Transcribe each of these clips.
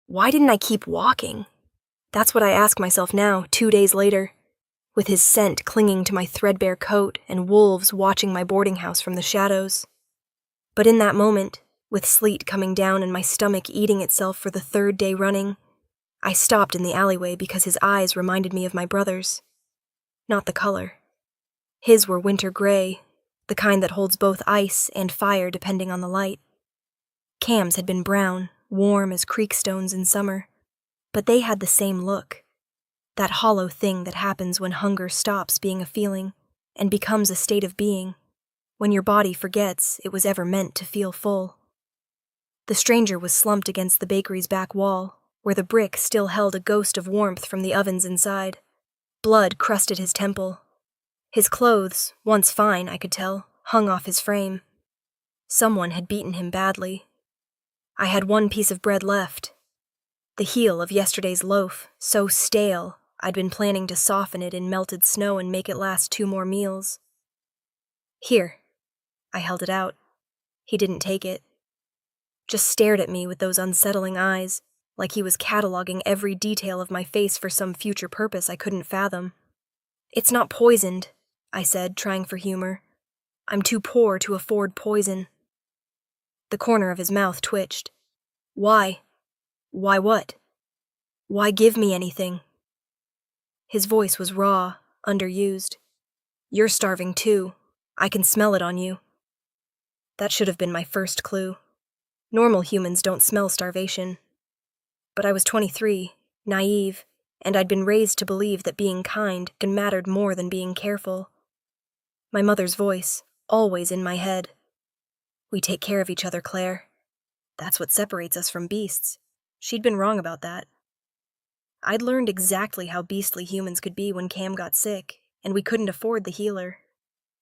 Why didn't I keep walking? That's what I ask myself now, 2 days later, with his scent clinging to my threadbare coat and wolves watching my boarding house from the shadows. But in that moment, with sleet coming down and my stomach eating itself for the 3rd day running, I stopped in the alleyway because his eyes reminded me of my brother's. Not the color. His were winter gray, the kind that holds both ice and fire depending on the light. Cam's had been brown, warm as creek stones in summer, but they had the same look. That hollow thing that happens when hunger stops being a feeling and becomes a state of being, when your body forgets it was ever meant to feel full. The stranger was slumped against the bakery's back wall, where the brick still held a ghost of warmth from the ovens inside. Blood crusted his temple. His clothes, once fine, I could tell, hung off his frame. Someone had beaten him badly. I had 1 piece of bread left. The heel of yesterday's loaf, so stale, I'd been planning to soften it in melted snow and make it last 2 more meals. Here. I held it out. He didn't take it. Just stared at me with those unsettling eyes, like he was cataloging every detail of my face for some future purpose I couldn't fathom. It's not poisoned, I said, trying for humor. I'm too poor to afford poison. The corner of his mouth twitched. Why? Why what? Why give me anything? His voice was raw, underused. You're starving too. I can smell it on you. That should have been my first clue. Normal humans don't smell starvation. But I was 23, naive, and I'd been raised to believe that being kind mattered more than being careful. My mother's voice, always in my head. We take care of each other, Claire. That's what separates us from beasts. She'd been wrong about that. I'd learned exactly how beastly humans could be when Cam got sick, and we couldn't afford the healer.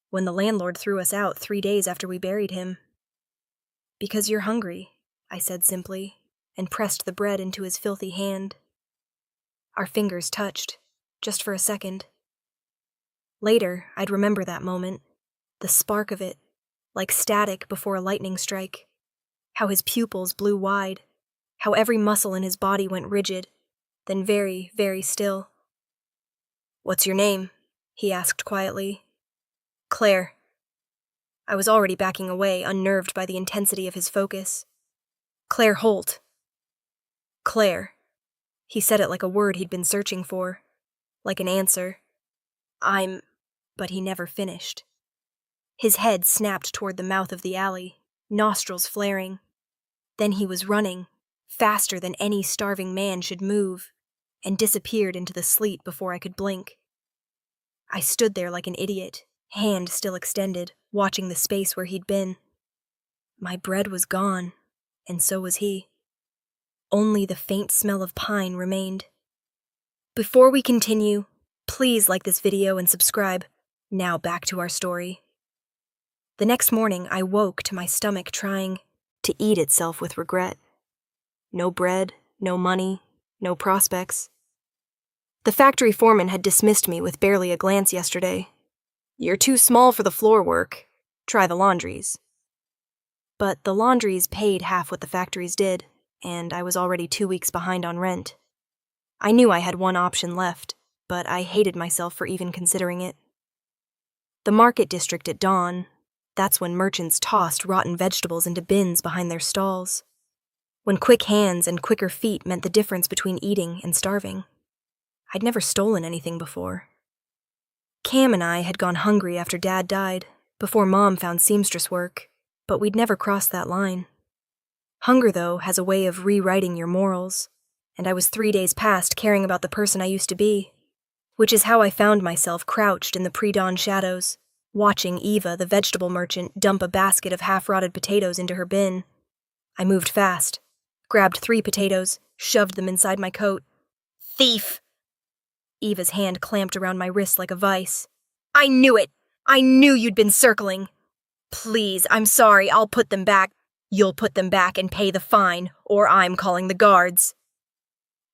When the landlord threw us out 3 days after we buried him. Because you're hungry, I said simply, and pressed the bread into his filthy hand. Our fingers touched, just for a second. Later, I'd remember that moment, the spark of it, like static before a lightning strike, how his pupils blew wide, how every muscle in his body went rigid, then very, very still. What's your name? He asked quietly. Claire. I was already backing away, unnerved by the intensity of his focus. Claire Holt. Claire. He said it like a word he'd been searching for, like an answer. But he never finished. His head snapped toward the mouth of the alley, nostrils flaring. Then he was running, faster than any starving man should move, and disappeared into the sleet before I could blink. I stood there like an idiot, hand still extended, watching the space where he'd been. My bread was gone, and so was he. Only the faint smell of pine remained. Before we continue, please like this video and subscribe. Now back to our story. The next morning, I woke to my stomach trying to eat itself with regret. No bread, no money, no prospects. The factory foreman had dismissed me with barely a glance yesterday. You're too small for the floor work. Try the laundries. But the laundries paid half what the factories did, and I was already 2 weeks behind on rent. I knew I had one option left, but I hated myself for even considering it. The market district at dawn, that's when merchants tossed rotten vegetables into bins behind their stalls. When quick hands and quicker feet meant the difference between eating and starving. I'd never stolen anything before. Cam and I had gone hungry after Dad died, before Mom found seamstress work, but we'd never crossed that line. Hunger, though, has a way of rewriting your morals, and I was 3 days past caring about the person I used to be, which is how I found myself crouched in the pre-dawn shadows, watching Eva, the vegetable merchant, dump a basket of half-rotted potatoes into her bin. I moved fast, grabbed 3 potatoes, shoved them inside my coat. Thief! Eva's hand clamped around my wrist like a vice. I knew it! I knew you'd been circling! Please, I'm sorry, I'll put them back. You'll put them back and pay the fine, or I'm calling the guards.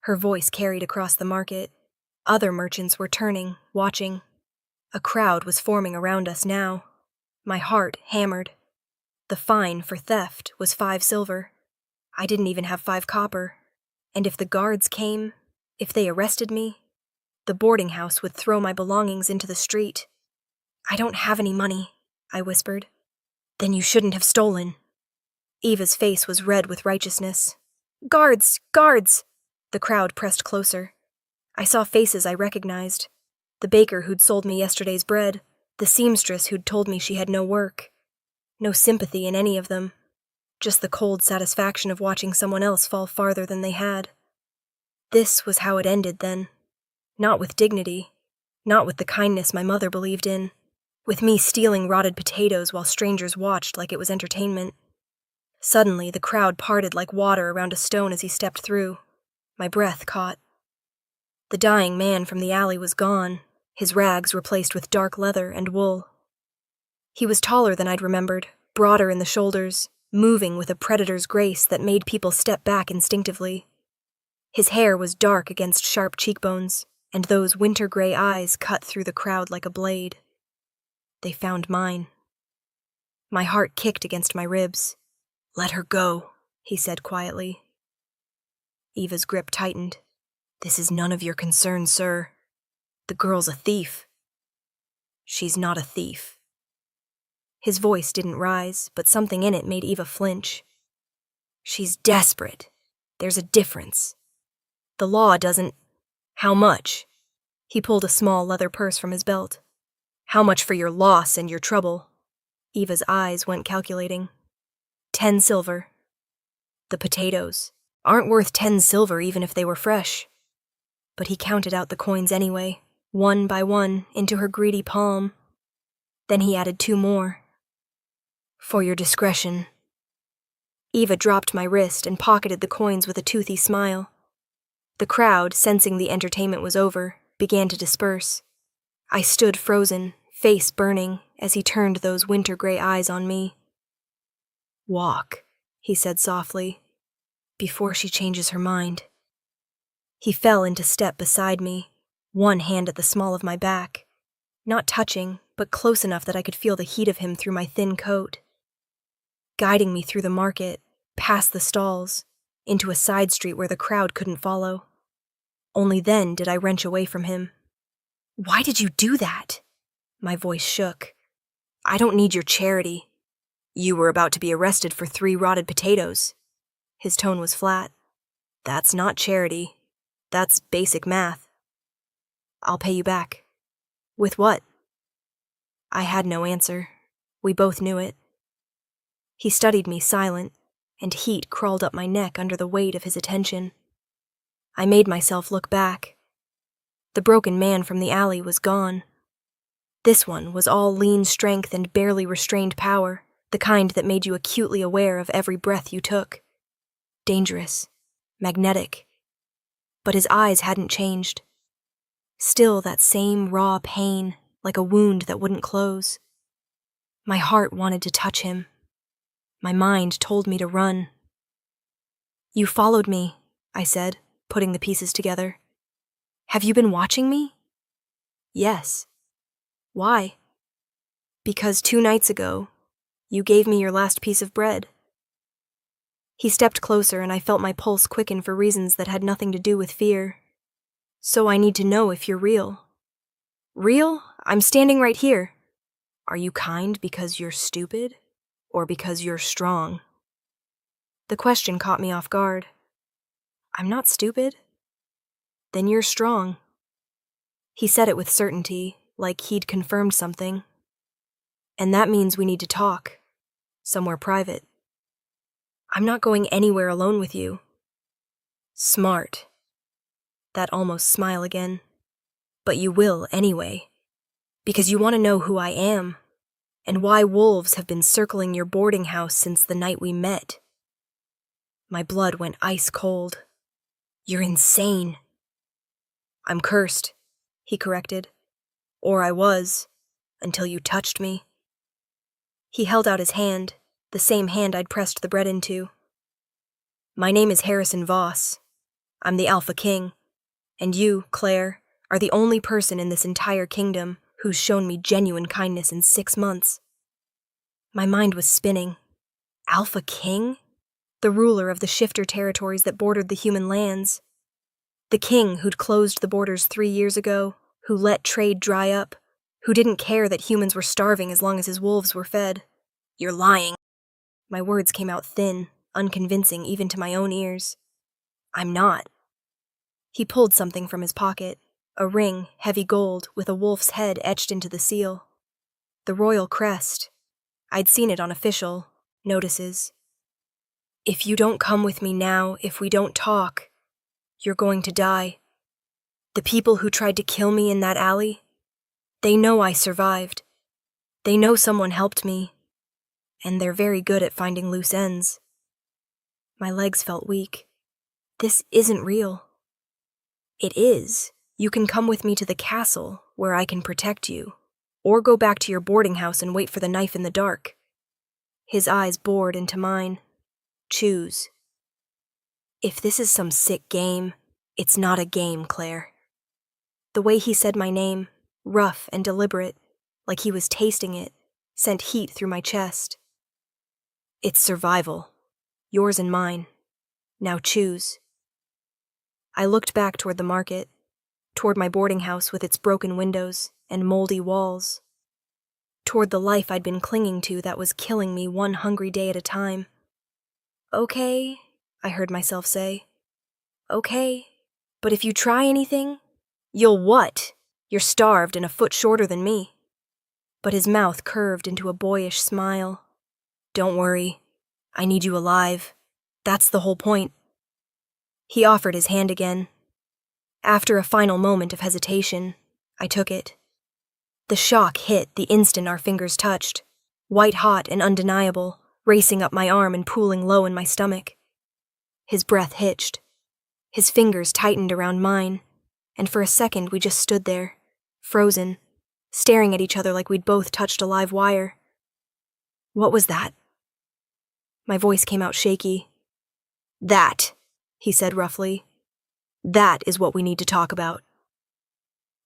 Her voice carried across the market. Other merchants were turning, watching. A crowd was forming around us now. My heart hammered. The fine for theft was 5 silver. I didn't even have 5 copper. And if the guards came, if they arrested me, the boarding house would throw my belongings into the street. "I don't have any money," I whispered. "Then you shouldn't have stolen." Eva's face was red with righteousness. "Guards! Guards!" The crowd pressed closer. I saw faces I recognized. The baker who'd sold me yesterday's bread, the seamstress who'd told me she had no work. No sympathy in any of them. Just the cold satisfaction of watching someone else fall farther than they had. This was how it ended, then. Not with dignity. Not with the kindness my mother believed in. With me stealing rotted potatoes while strangers watched like it was entertainment. Suddenly, the crowd parted like water around a stone as he stepped through. My breath caught. The dying man from the alley was gone, his rags replaced with dark leather and wool. He was taller than I'd remembered, broader in the shoulders, moving with a predator's grace that made people step back instinctively. His hair was dark against sharp cheekbones, and those winter-gray eyes cut through the crowd like a blade. They found mine. My heart kicked against my ribs. "Let her go," he said quietly. Eva's grip tightened. "This is none of your concern, sir. The girl's a thief." "She's not a thief." His voice didn't rise, but something in it made Eva flinch. "She's desperate. There's a difference. The law doesn't—" "How much?" He pulled a small leather purse from his belt. "How much for your loss and your trouble?" Eva's eyes went calculating. 10 silver. The potatoes aren't worth 10 silver even if they were fresh. But he counted out the coins anyway, one by one, into her greedy palm. Then he added 2 more. "For your discretion." Eva dropped my wrist and pocketed the coins with a toothy smile. The crowd, sensing the entertainment was over, began to disperse. I stood frozen, face burning, as he turned those winter-gray eyes on me. "Walk," he said softly, "before she changes her mind." He fell into step beside me, one hand at the small of my back, not touching, but close enough that I could feel the heat of him through my thin coat. Guiding me through the market, past the stalls, into a side street where the crowd couldn't follow. Only then did I wrench away from him. "Why did you do that?" My voice shook. "I don't need your charity." "You were about to be arrested for 3 rotted potatoes." His tone was flat. "That's not charity. That's basic math." "I'll pay you back." "With what?" I had no answer. We both knew it. He studied me silent, and heat crawled up my neck under the weight of his attention. I made myself look back. The broken man from the alley was gone. This one was all lean strength and barely restrained power, the kind that made you acutely aware of every breath you took. Dangerous. Magnetic. But his eyes hadn't changed. Still that same raw pain, like a wound that wouldn't close. My heart wanted to touch him. My mind told me to run. "You followed me," I said, putting the pieces together. "Have you been watching me?" "Yes." "Why?" "Because 2 nights ago, you gave me your last piece of bread." He stepped closer and I felt my pulse quicken for reasons that had nothing to do with fear. "So I need to know if you're real." "Real? I'm standing right here." "Are you kind because you're stupid, or because you're strong?" The question caught me off guard. "I'm not stupid." "Then you're strong." He said it with certainty, like he'd confirmed something. "And that means we need to talk. Somewhere private." "I'm not going anywhere alone with you." "Smart." That almost smile again. "But you will anyway. Because you want to know who I am, and why wolves have been circling your boarding house since the night we met." My blood went ice cold. "You're insane." "I'm cursed," he corrected. "Or I was, until you touched me." He held out his hand, the same hand I'd pressed the bread into. "My name is Harrison Voss. I'm the Alpha King, and you, Claire, are the only person in this entire kingdom who's shown me genuine kindness in 6 months." My mind was spinning. Alpha King? the ruler of the shifter territories that bordered the human lands, the king who'd closed the borders 3 years ago, who let trade dry up, who didn't care that humans were starving as long as his wolves were fed. You're lying. My words came out thin, unconvincing even to my own ears. I'm not. He pulled something from his pocket, a ring, heavy gold, with a wolf's head etched into the seal. The royal crest. I'd seen it on official notices. If you don't come with me now, if we don't talk, you're going to die. The people who tried to kill me in that alley, they know I survived. They know someone helped me, and they're very good at finding loose ends. My legs felt weak. This isn't real. It is. You can come with me to the castle, where I can protect you, or go back to your boarding house and wait for the knife in the dark. His eyes bored into mine. Choose. If this is some sick game, it's not a game, Claire. The way he said my name, rough and deliberate, like he was tasting it, sent heat through my chest. It's survival. Yours and mine. Now choose. I looked back toward the market, toward my boarding house with its broken windows and moldy walls, toward the life I'd been clinging to that was killing me one hungry day at a time. Okay, I heard myself say. Okay, but if you try anything, you'll what? You're starved and a foot shorter than me. But his mouth curved into a boyish smile. Don't worry, I need you alive. That's the whole point. He offered his hand again. After a final moment of hesitation, I took it. The shock hit the instant our fingers touched, white-hot and undeniable, racing up my arm and pooling low in my stomach. His breath hitched. His fingers tightened around mine, and for a second we just stood there, frozen, staring at each other like we'd both touched a live wire. What was that? My voice came out shaky. That, he said roughly. That is what we need to talk about.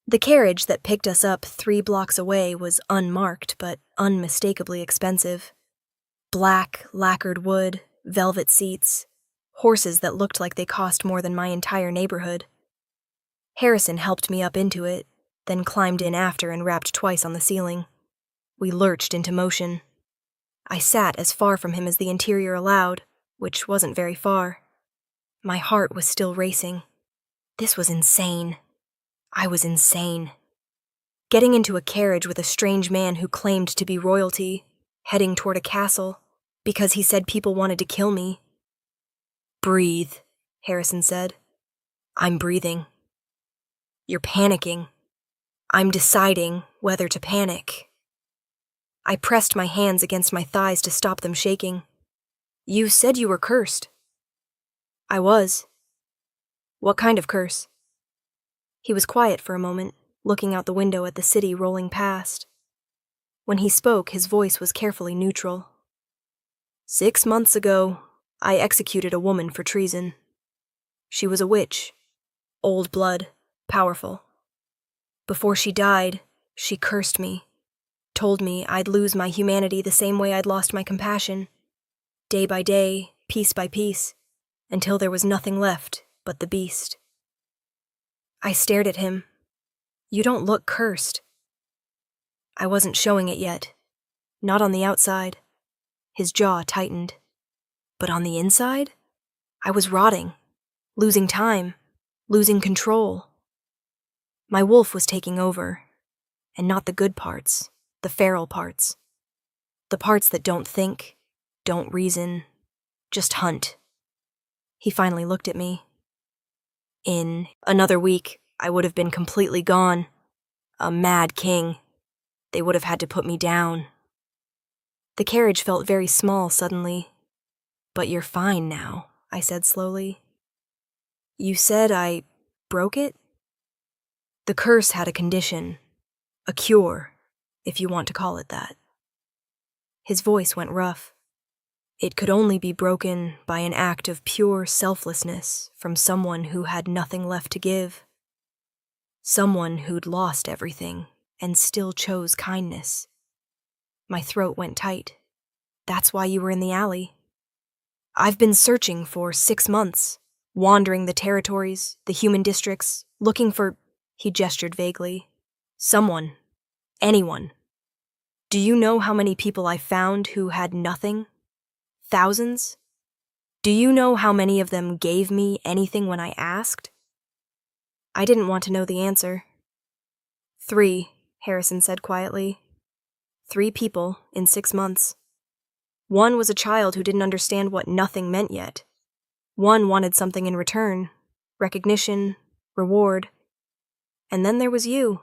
The carriage that picked us up 3 blocks away was unmarked but unmistakably expensive. Black, lacquered wood, velvet seats, horses that looked like they cost more than my entire neighborhood. Harrison helped me up into it, then climbed in after and rapped twice on the ceiling. We lurched into motion. I sat as far from him as the interior allowed, which wasn't very far. My heart was still racing. This was insane. I was insane. Getting into a carriage with a strange man who claimed to be royalty, heading toward a castle, because he said people wanted to kill me. Breathe, Harrison said. I'm breathing. You're panicking. I'm deciding whether to panic. I pressed my hands against my thighs to stop them shaking. You said you were cursed. I was. What kind of curse? He was quiet for a moment, looking out the window at the city rolling past. When he spoke, his voice was carefully neutral. 6 months ago, I executed a woman for treason. She was a witch, old blood, powerful. Before she died, she cursed me, told me I'd lose my humanity the same way I'd lost my compassion, day by day, piece by piece, until there was nothing left but the beast. I stared at him. You don't look cursed. I wasn't showing it yet. Not on the outside. His jaw tightened. But on the inside, I was rotting, losing time, losing control. My wolf was taking over, and not the good parts, the feral parts. The parts that don't think, don't reason, just hunt. He finally looked at me. In another week, I would have been completely gone. A mad king. They would have had to put me down. The carriage felt very small suddenly. But you're fine now, I said slowly. You said I broke it? The curse had a condition. A cure, if you want to call it that. His voice went rough. It could only be broken by an act of pure selflessness from someone who had nothing left to give. Someone who'd lost everything and still chose kindness. My throat went tight. That's why you were in the alley. I've been searching for 6 months, wandering the territories, the human districts, looking for, he gestured vaguely, someone, anyone. Do you know how many people I found who had nothing? Thousands? Do you know how many of them gave me anything when I asked? I didn't want to know the answer. 3, Harrison said quietly. 3 people in 6 months. One was a child who didn't understand what nothing meant yet. One wanted something in return, recognition, reward. And then there was you.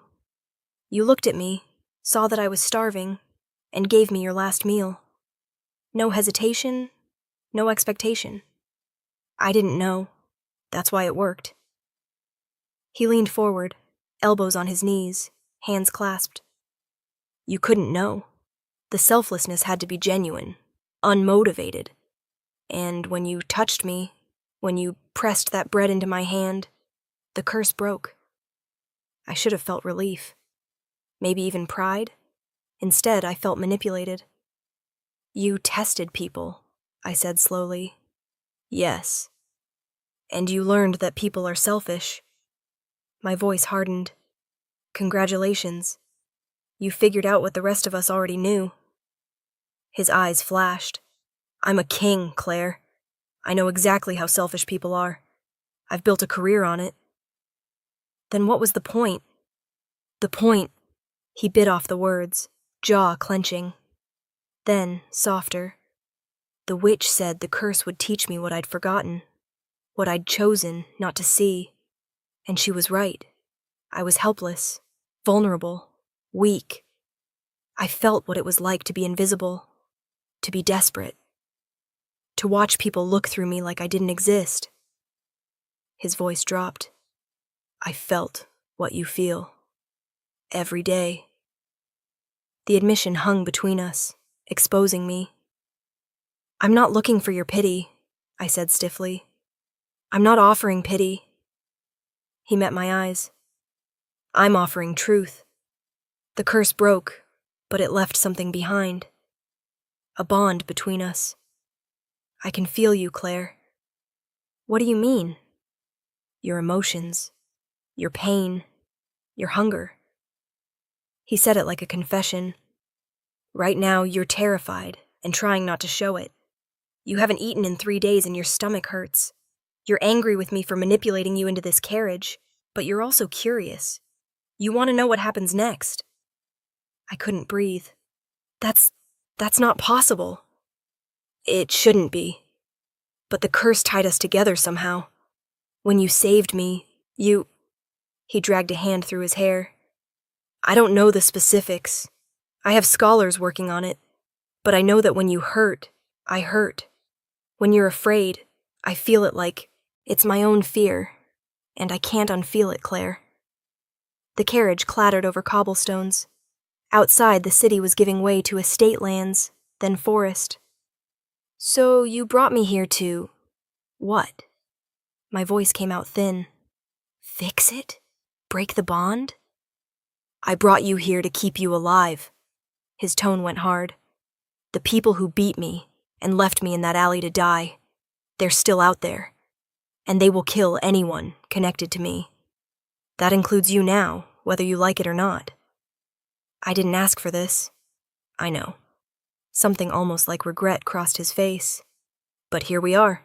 You looked at me, saw that I was starving, and gave me your last meal. No hesitation, no expectation. I didn't know. That's why it worked. He leaned forward, elbows on his knees, hands clasped. You couldn't know. The selflessness had to be genuine, unmotivated. And when you touched me, when you pressed that bread into my hand, the curse broke. I should have felt relief. Maybe even pride. Instead, I felt manipulated. You tested people, I said slowly. Yes. And you learned that people are selfish. My voice hardened. Congratulations. You figured out what the rest of us already knew. His eyes flashed. I'm a king, Claire. I know exactly how selfish people are. I've built a career on it. Then what was the point? The point. He bit off the words, jaw clenching. Then, softer. The witch said the curse would teach me what I'd forgotten, what I'd chosen not to see. And she was right. I was helpless, vulnerable, weak. I felt what it was like to be invisible, to be desperate, to watch people look through me like I didn't exist. His voice dropped. I felt what you feel. Every day. The admission hung between us, exposing me. I'm not looking for your pity, I said stiffly. I'm not offering pity. He met my eyes. I'm offering truth. The curse broke, but it left something behind. A bond between us. I can feel you, Claire. What do you mean? Your emotions, your pain, your hunger. He said it like a confession. Right now, you're terrified and trying not to show it. You haven't eaten in 3 days and your stomach hurts. You're angry with me for manipulating you into this carriage, but you're also curious. You want to know what happens next. I couldn't breathe. That's not possible. It shouldn't be. But the curse tied us together somehow. When you saved me, He dragged a hand through his hair. I don't know the specifics. I have scholars working on it. But I know that when you hurt, I hurt. When you're afraid, I feel it like it's my own fear. And I can't unfeel it, Claire. The carriage clattered over cobblestones. Outside, the city was giving way to estate lands, then forest. So you brought me here to... what? My voice came out thin. Fix it? Break the bond? I brought you here to keep you alive. His tone went hard. The people who beat me and left me in that alley to die, they're still out there. And they will kill anyone connected to me. That includes you now, whether you like it or not. I didn't ask for this. I know. Something almost like regret crossed his face. But here we are.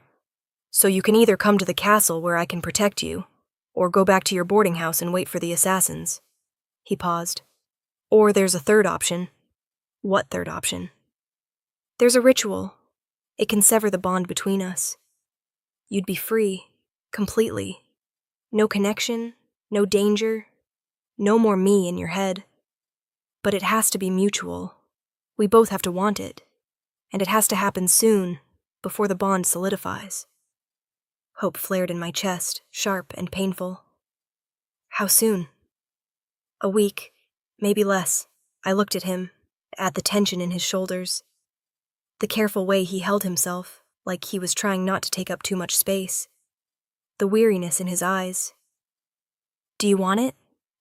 So you can either come to the castle where I can protect you, or go back to your boarding house and wait for the assassins. He paused. Or there's a third option. What third option? There's a ritual. It can sever the bond between us. You'd be free, completely. No connection, no danger, no more me in your head. But it has to be mutual. We both have to want it. And it has to happen soon, before the bond solidifies. Hope flared in my chest, sharp and painful. How soon? A week, maybe less. I looked at him, at the tension in his shoulders. The careful way he held himself, like he was trying not to take up too much space. The weariness in his eyes. Do you want it?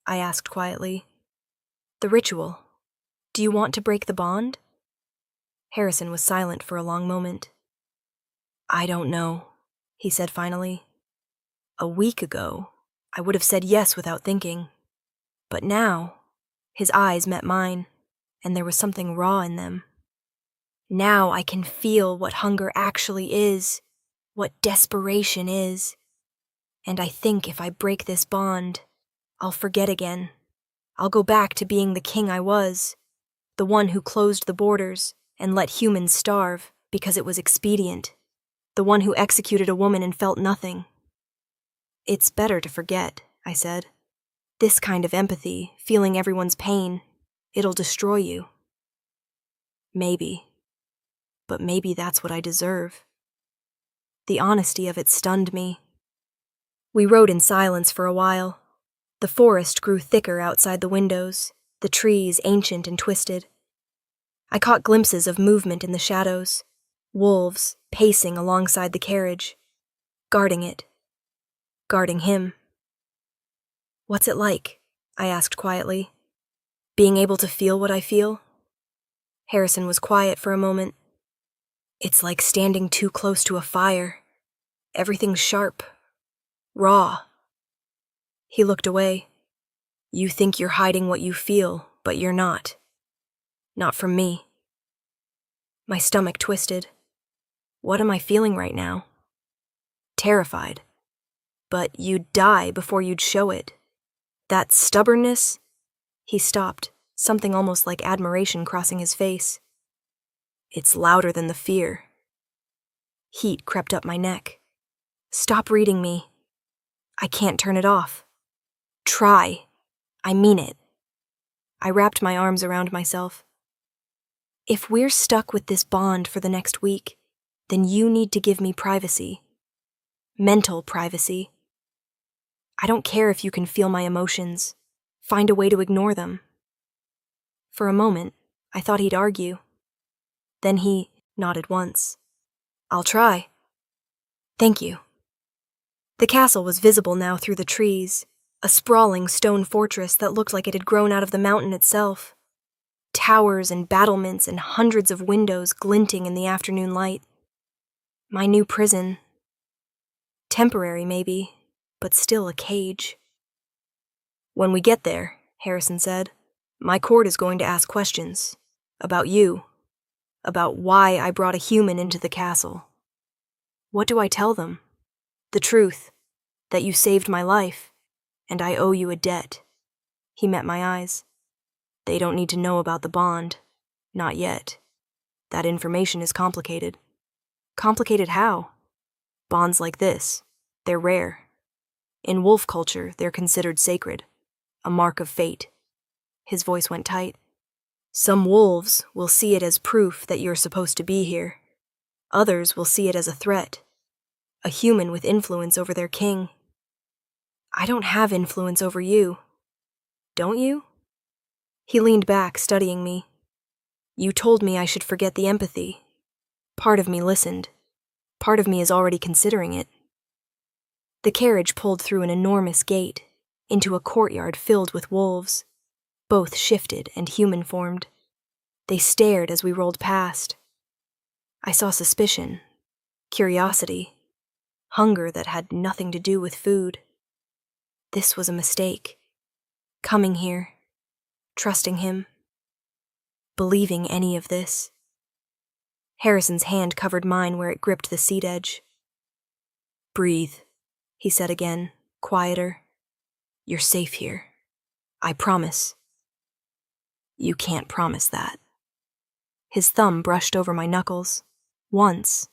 I asked quietly. The ritual. Do you want to break the bond? Harrison was silent for a long moment. I don't know, he said finally. A week ago, I would have said yes without thinking. But now, his eyes met mine, and there was something raw in them. Now I can feel what hunger actually is, what desperation is. And I think if I break this bond, I'll forget again. I'll go back to being the king I was, the one who closed the borders and let humans starve because it was expedient, the one who executed a woman and felt nothing. It's better to forget, I said. This kind of empathy, feeling everyone's pain, it'll destroy you. Maybe. But maybe that's what I deserve. The honesty of it stunned me. We rode in silence for a while. The forest grew thicker outside the windows, the trees ancient and twisted. I caught glimpses of movement in the shadows, wolves pacing alongside the carriage, guarding it, guarding him. What's it like? I asked quietly. Being able to feel what I feel? Harrison was quiet for a moment. It's like standing too close to a fire. Everything's sharp, raw. He looked away. You think you're hiding what you feel, but you're not. Not from me. My stomach twisted. What am I feeling right now? Terrified. But you'd die before you'd show it. That stubbornness? He stopped, something almost like admiration crossing his face. It's louder than the fear. Heat crept up my neck. Stop reading me. I can't turn it off. Try. I mean it. I wrapped my arms around myself. If we're stuck with this bond for the next week, then you need to give me privacy. Mental privacy. I don't care if you can feel my emotions. Find a way to ignore them. For a moment, I thought he'd argue. Then he nodded once. I'll try. Thank you. The castle was visible now through the trees, a sprawling stone fortress that looked like it had grown out of the mountain itself. Towers and battlements and hundreds of windows glinting in the afternoon light. My new prison. Temporary, maybe, but still a cage. When we get there, Harrison said, my court is going to ask questions. About you. About why I brought a human into the castle. What do I tell them? The truth. That you saved my life. And I owe you a debt. He met my eyes. They don't need to know about the bond. Not yet. That information is complicated. Complicated how? Bonds like this, they're rare. In wolf culture, they're considered sacred. A mark of fate. His voice went tight. Some wolves will see it as proof that you're supposed to be here. Others will see it as a threat. A human with influence over their king. I don't have influence over you. Don't you? He leaned back, studying me. You told me I should forget the empathy. Part of me listened. Part of me is already considering it. The carriage pulled through an enormous gate, into a courtyard filled with wolves, both shifted and human-formed. They stared as we rolled past. I saw suspicion, curiosity, hunger that had nothing to do with food. This was a mistake. Coming here, trusting him, believing any of this. Harrison's hand covered mine where it gripped the seat edge. Breathe, he said again, quieter. You're safe here. I promise. You can't promise that. His thumb brushed over my knuckles. Once,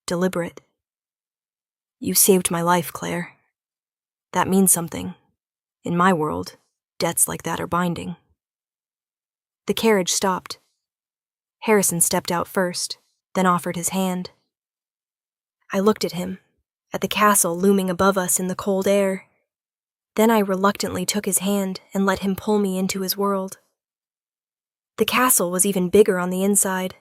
deliberate. You saved my life, Claire. That means something. In my world, debts like that are binding. The carriage stopped. Harrison stepped out first, then offered his hand. I looked at him, at the castle looming above us in the cold air. Then I reluctantly took his hand and let him pull me into his world. The castle was even bigger on the inside.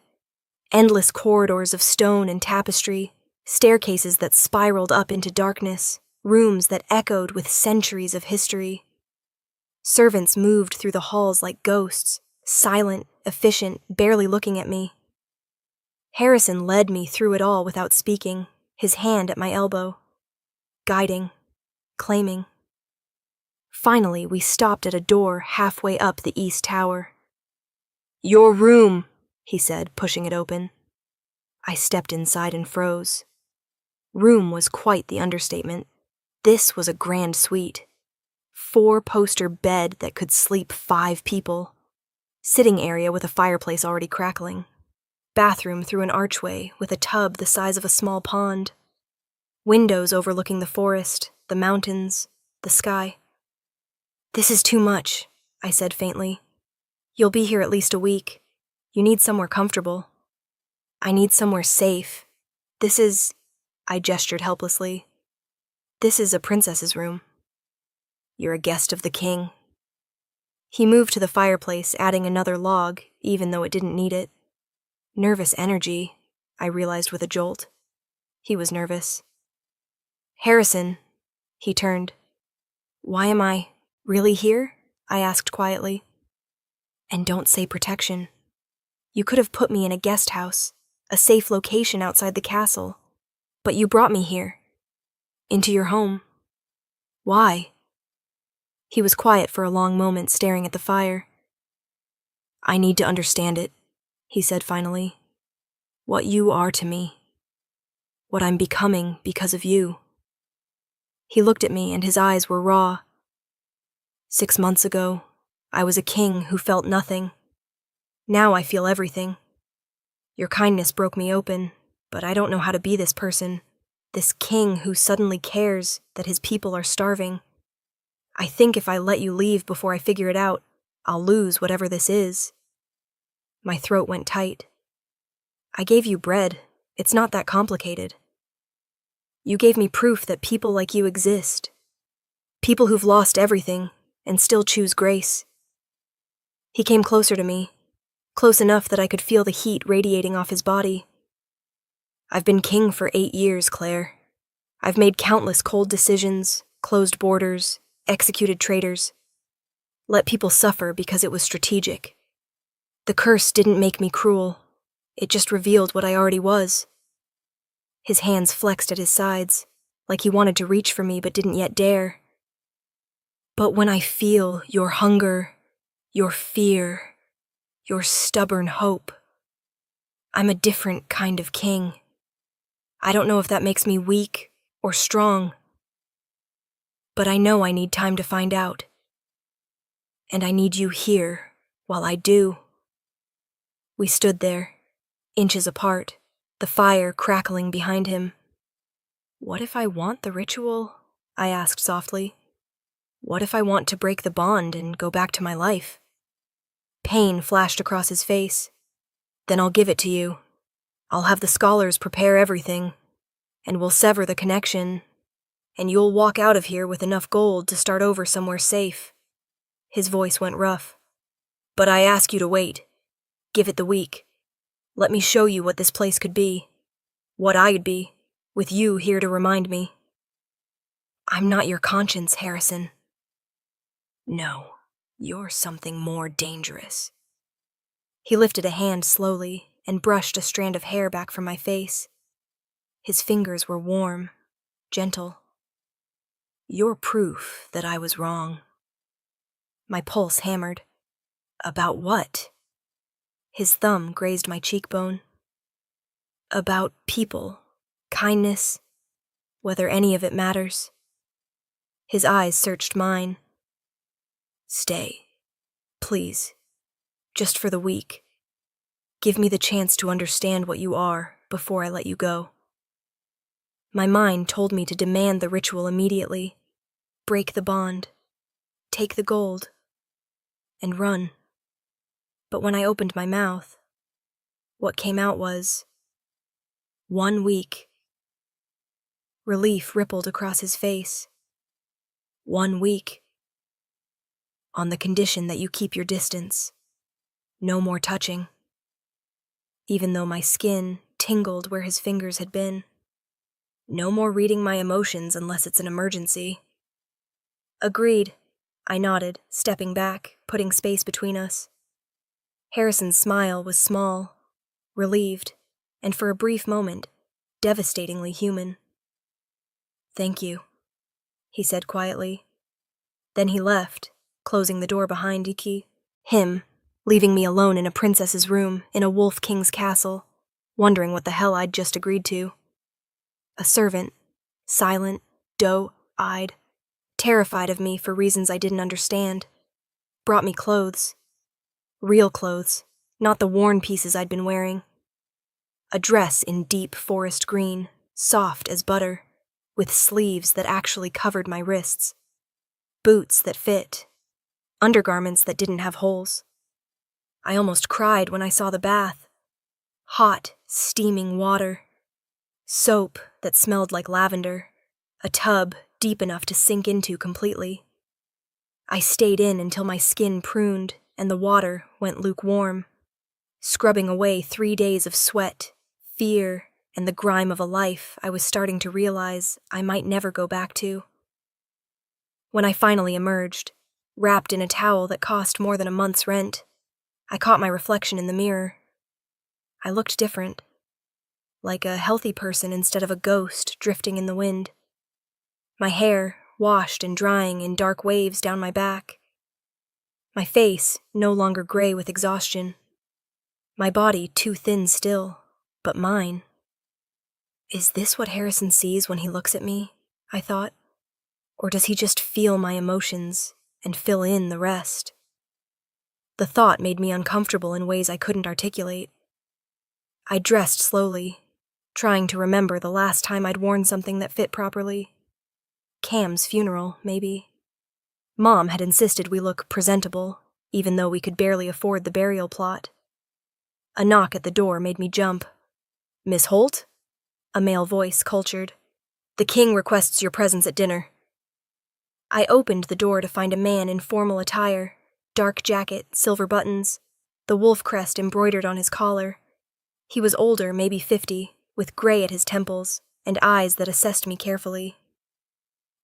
Endless corridors of stone and tapestry, staircases that spiraled up into darkness, rooms that echoed with centuries of history. Servants moved through the halls like ghosts, silent, efficient, barely looking at me. Harrison led me through it all without speaking, his hand at my elbow, guiding, claiming. Finally, we stopped at a door halfway up the east tower. "Your room," he said, pushing it open. I stepped inside and froze. Room was quite the understatement. This was a grand suite. 4-poster bed that could sleep 5 people. Sitting area with a fireplace already crackling. Bathroom through an archway with a tub the size of a small pond. Windows overlooking the forest, the mountains, the sky. "This is too much," I said faintly. "You'll be here at least a week. You need somewhere comfortable." "I need somewhere safe. This is..." I gestured helplessly. "This is a princess's room." "You're a guest of the king." He moved to the fireplace, adding another log, even though it didn't need it. Nervous energy, I realized with a jolt. He was nervous. "Harrison," he turned. "Why am I really here?" I asked quietly. "And don't say protection. You could have put me in a guest house, a safe location outside the castle, but you brought me here. Into your home. Why?" He was quiet for a long moment, staring at the fire. "I need to understand it," he said finally. "What you are to me. What I'm becoming because of you." He looked at me and his eyes were raw. 6 months ago, I was a king who felt nothing. Now I feel everything. Your kindness broke me open, but I don't know how to be this person, this king who suddenly cares that his people are starving. I think if I let you leave before I figure it out, I'll lose whatever this is. My throat went tight. "I gave you bread. It's not that complicated. You gave me proof that people like you exist. People who've lost everything and still choose grace." He came closer to me, close enough that I could feel the heat radiating off his body. "I've been king for 8 years, Claire. I've made countless cold decisions, closed borders, executed traitors. Let people suffer because it was strategic. The curse didn't make me cruel. It just revealed what I already was." His hands flexed at his sides, like he wanted to reach for me but didn't yet dare. "But when I feel your hunger, your fear, your stubborn hope, I'm a different kind of king. I don't know if that makes me weak or strong, but I know I need time to find out. And I need you here while I do." We stood there, inches apart, the fire crackling behind him. "What if I want the ritual?" I asked softly. "What if I want to break the bond and go back to my life?" Pain flashed across his face. "Then I'll give it to you. I'll have the scholars prepare everything, and we'll sever the connection, and you'll walk out of here with enough gold to start over somewhere safe." His voice went rough. "But I ask you to wait. Give it the week. Let me show you what this place could be. What I'd be, with you here to remind me." "I'm not your conscience, Harrison." "No, you're something more dangerous." He lifted a hand slowly and brushed a strand of hair back from my face. His fingers were warm, gentle. "You're proof that I was wrong." My pulse hammered. "About what?" His thumb grazed my cheekbone. "About people, kindness, whether any of it matters." His eyes searched mine. "Stay, please, just for the week. Give me the chance to understand what you are before I let you go." My mind told me to demand the ritual immediately, break the bond, take the gold, and run. But when I opened my mouth, what came out was 1 week. Relief rippled across his face. 1 week. On the condition that you keep your distance. No more touching. Even though my skin tingled where his fingers had been. No more reading my emotions unless it's an emergency. "Agreed," I nodded, stepping back, putting space between us. Harrison's smile was small, relieved, and for a brief moment, devastatingly human. "Thank you," he said quietly. Then he left, closing the door behind Iki. Him, leaving me alone in a princess's room in a wolf king's castle, wondering what the hell I'd just agreed to. A servant, silent, doe-eyed, terrified of me for reasons I didn't understand, brought me clothes. Real clothes, not the worn pieces I'd been wearing. A dress in deep forest green, soft as butter, with sleeves that actually covered my wrists. Boots that fit. Undergarments that didn't have holes. I almost cried when I saw the bath. Hot, steaming water. Soap that smelled like lavender. A tub deep enough to sink into completely. I stayed in until my skin pruned and the water went lukewarm, scrubbing away 3 days of sweat, fear, and the grime of a life I was starting to realize I might never go back to. When I finally emerged, wrapped in a towel that cost more than a month's rent, I caught my reflection in the mirror. I looked different, like a healthy person instead of a ghost drifting in the wind. My hair washed and drying in dark waves down my back. My face no longer gray with exhaustion. My body too thin still, but mine. Is this what Harrison sees when he looks at me? I thought. Or does he just feel my emotions and fill in the rest? The thought made me uncomfortable in ways I couldn't articulate. I dressed slowly, trying to remember the last time I'd worn something that fit properly. Cam's funeral, maybe. Mom had insisted we look presentable, even though we could barely afford the burial plot. A knock at the door made me jump. "Miss Holt?" A male voice cultured. "The king requests your presence at dinner." I opened the door to find a man in formal attire, dark jacket, silver buttons, the wolf crest embroidered on his collar. He was older, maybe 50, with gray at his temples, and eyes that assessed me carefully.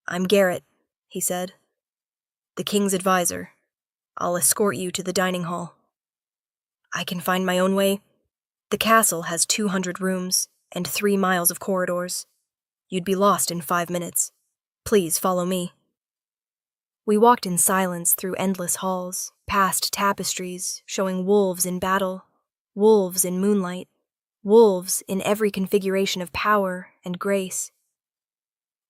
"I'm Garrett," he said. "The king's advisor. I'll escort you to the dining hall." "I can find my own way. The castle has 200 rooms and 3 miles of corridors. You'd be lost in 5 minutes. Please follow me." We walked in silence through endless halls, past tapestries showing wolves in battle, wolves in moonlight, wolves in every configuration of power and grace.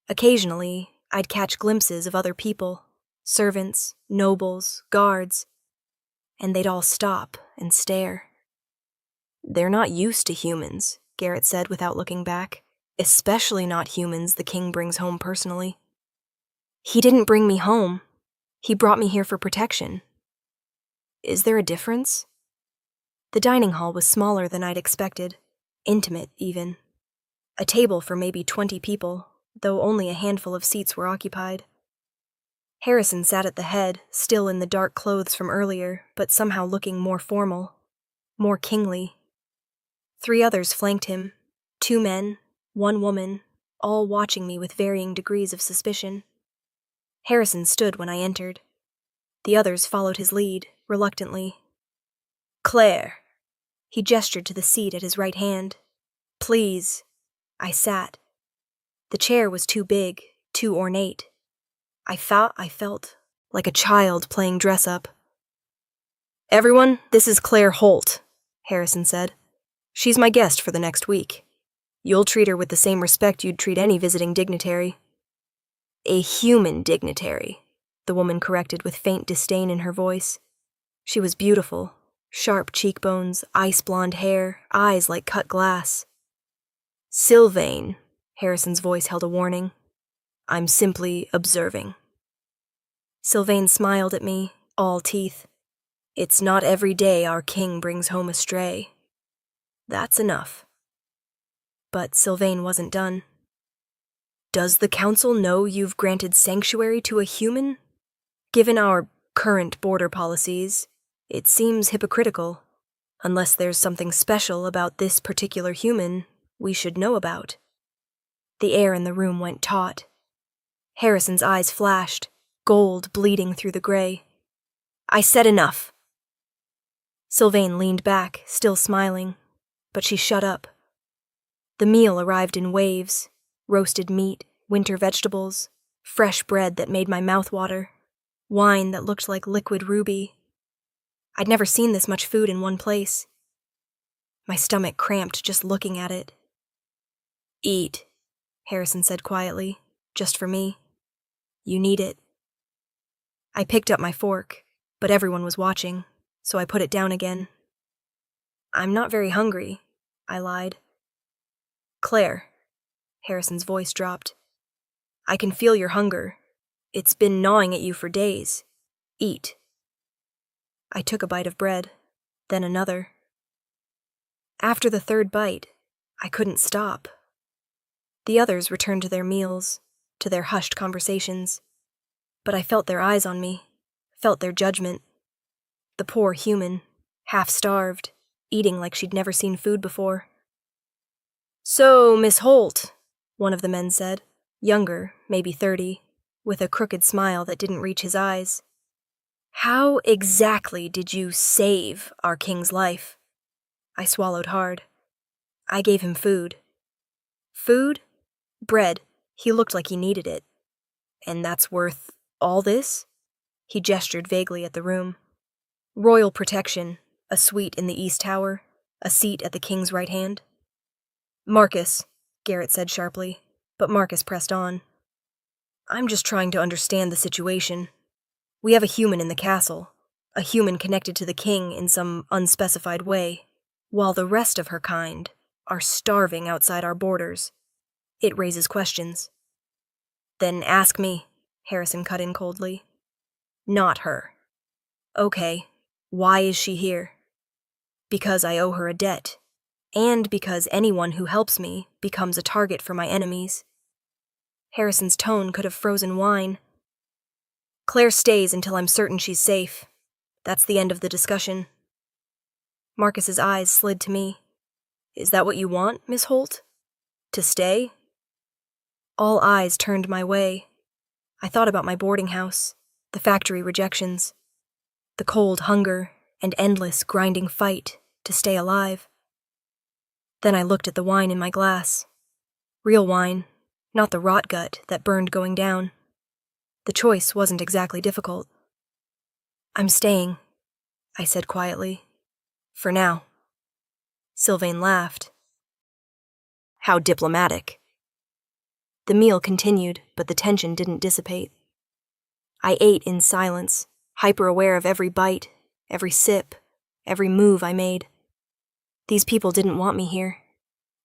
Occasionally, I'd catch glimpses of other people, servants, nobles, guards, and they'd all stop and stare. "They're not used to humans," Garrett said without looking back, "especially not humans the king brings home personally." "He didn't bring me home. He brought me here for protection." "Is there a difference?" The dining hall was smaller than I'd expected, intimate even. A table for maybe 20 people, though only a handful of seats were occupied. Harrison sat at the head, still in the dark clothes from earlier, but somehow looking more formal, more kingly. 3 others flanked him, 2 men, 1 woman, all watching me with varying degrees of suspicion. Harrison stood when I entered. The others followed his lead, reluctantly. "Claire." He gestured to the seat at his right hand. "Please." I sat. The chair was too big, too ornate. I felt like a child playing dress-up. "Everyone, this is Claire Holt," Harrison said. "She's my guest for the next week. You'll treat her with the same respect you'd treat any visiting dignitary." "A human dignitary," the woman corrected with faint disdain in her voice. She was beautiful, sharp cheekbones, ice-blonde hair, eyes like cut glass. "Sylvain," Harrison's voice held a warning. "I'm simply observing." Sylvain smiled at me, all teeth. "It's not every day our king brings home a stray. That's enough." But Sylvain wasn't done. "Does the council know you've granted sanctuary to a human? Given our current border policies, it seems hypocritical, unless there's something special about this particular human we should know about." The air in the room went taut. Harrison's eyes flashed, gold bleeding through the gray. "I said enough." Sylvain leaned back, still smiling, but she shut up. The meal arrived in waves: roasted meat, winter vegetables, fresh bread that made my mouth water, wine that looked like liquid ruby. I'd never seen this much food in one place. My stomach cramped just looking at it. "Eat," Harrison said quietly, just for me. "You need it." I picked up my fork, but everyone was watching, so I put it down again. "I'm not very hungry," I lied. "Claire," Harrison's voice dropped. "I can feel your hunger. It's been gnawing at you for days. Eat." I took a bite of bread, then another. After the third bite, I couldn't stop. The others returned to their meals, to their hushed conversations, but I felt their eyes on me, felt their judgment. The poor human, half-starved, eating like she'd never seen food before. "So, Miss Holt," one of the men said, younger, maybe 30, with a crooked smile that didn't reach his eyes. "How exactly did you save our king's life?" I swallowed hard. I gave him food. Food? Bread. He looked like he needed it. "And that's worth all this?" He gestured vaguely at the room. "Royal protection, a suite in the East Tower, a seat at the king's right hand." "Marcus," Garrett said sharply, but Marcus pressed on. "I'm just trying to understand the situation. We have a human in the castle, a human connected to the king in some unspecified way, while the rest of her kind are starving outside our borders. It raises questions." "Then ask me," Harrison cut in coldly. "Not her." "Okay, why is she here?" "Because I owe her a debt, and because anyone who helps me becomes a target for my enemies." Harrison's tone could have frozen wine. "Claire stays until I'm certain she's safe. That's the end of the discussion." Marcus's eyes slid to me. "Is that what you want, Miss Holt? To stay?" All eyes turned my way. I thought about my boarding house, the factory rejections, the cold hunger and endless grinding fight to stay alive. Then I looked at the wine in my glass. Real wine, not the rot gut that burned going down. The choice wasn't exactly difficult. "I'm staying," I said quietly. "For now." Sylvain laughed. "How diplomatic." The meal continued, but the tension didn't dissipate. I ate in silence, hyper-aware of every bite, every sip, every move I made. These people didn't want me here.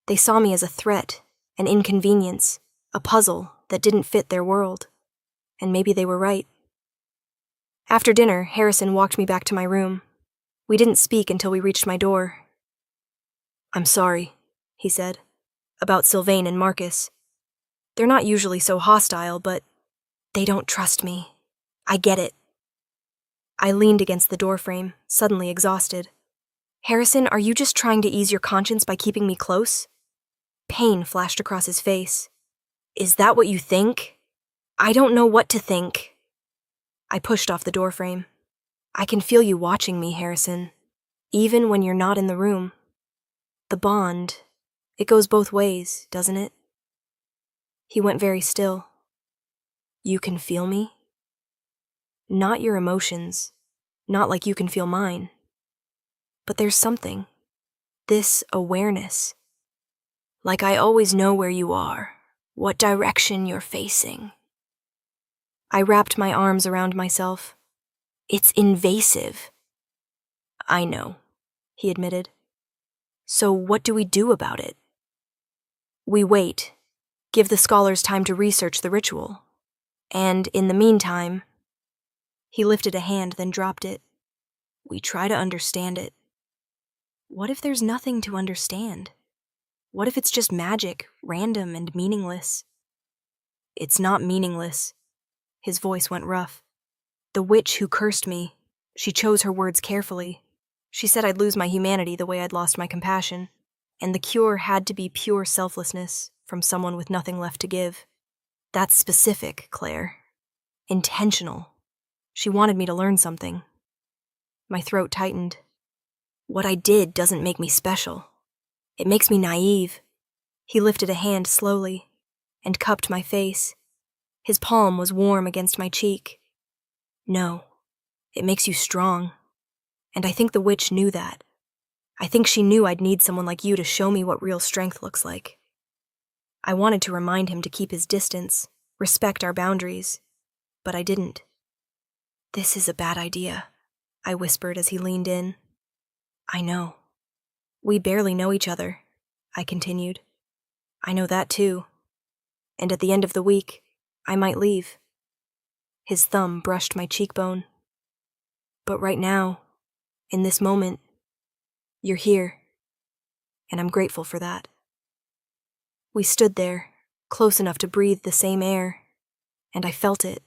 They saw me as a threat, an inconvenience, a puzzle that didn't fit their world. And maybe they were right. After dinner, Harrison walked me back to my room. We didn't speak until we reached my door. "I'm sorry," he said, "about Sylvain and Marcus. They're not usually so hostile, but they don't trust me. I get it." I leaned against the doorframe, suddenly exhausted. "Harrison, are you just trying to ease your conscience by keeping me close?" Pain flashed across his face. "Is that what you think?" "I don't know what to think." I pushed off the doorframe. "I can feel you watching me, Harrison, even when you're not in the room. The bond, it goes both ways, doesn't it?" He went very still. "You can feel me?" "Not your emotions, not like you can feel mine. But there's something, this awareness. Like I always know where you are, what direction you're facing." I wrapped my arms around myself. "It's invasive." "I know," he admitted. "So what do we do about it?" "We wait, give the scholars time to research the ritual. And in the meantime," he lifted a hand then dropped it, "we try to understand it." What if there's nothing to understand? What if it's just magic, random and meaningless? "It's not meaningless." His voice went rough. "The witch who cursed me, she chose her words carefully. She said I'd lose my humanity the way I'd lost my compassion, and the cure had to be pure selflessness from someone with nothing left to give. That's specific, Claire. Intentional. She wanted me to learn something." My throat tightened. "What I did doesn't make me special. It makes me naive. He lifted a hand slowly and cupped my face. His palm was warm against my cheek. No, it makes you strong. And I think the witch knew that. I think she knew I'd need someone like you to show me what real strength looks like. I wanted to remind him to keep his distance, respect our boundaries, but I didn't. This is a bad idea, I whispered as he leaned in. I know. We barely know each other, I continued. I know that too. And at the end of the week, I might leave. His thumb brushed my cheekbone. But right now, in this moment, you're here, and I'm grateful for that. We stood there, close enough to breathe the same air, and I felt it,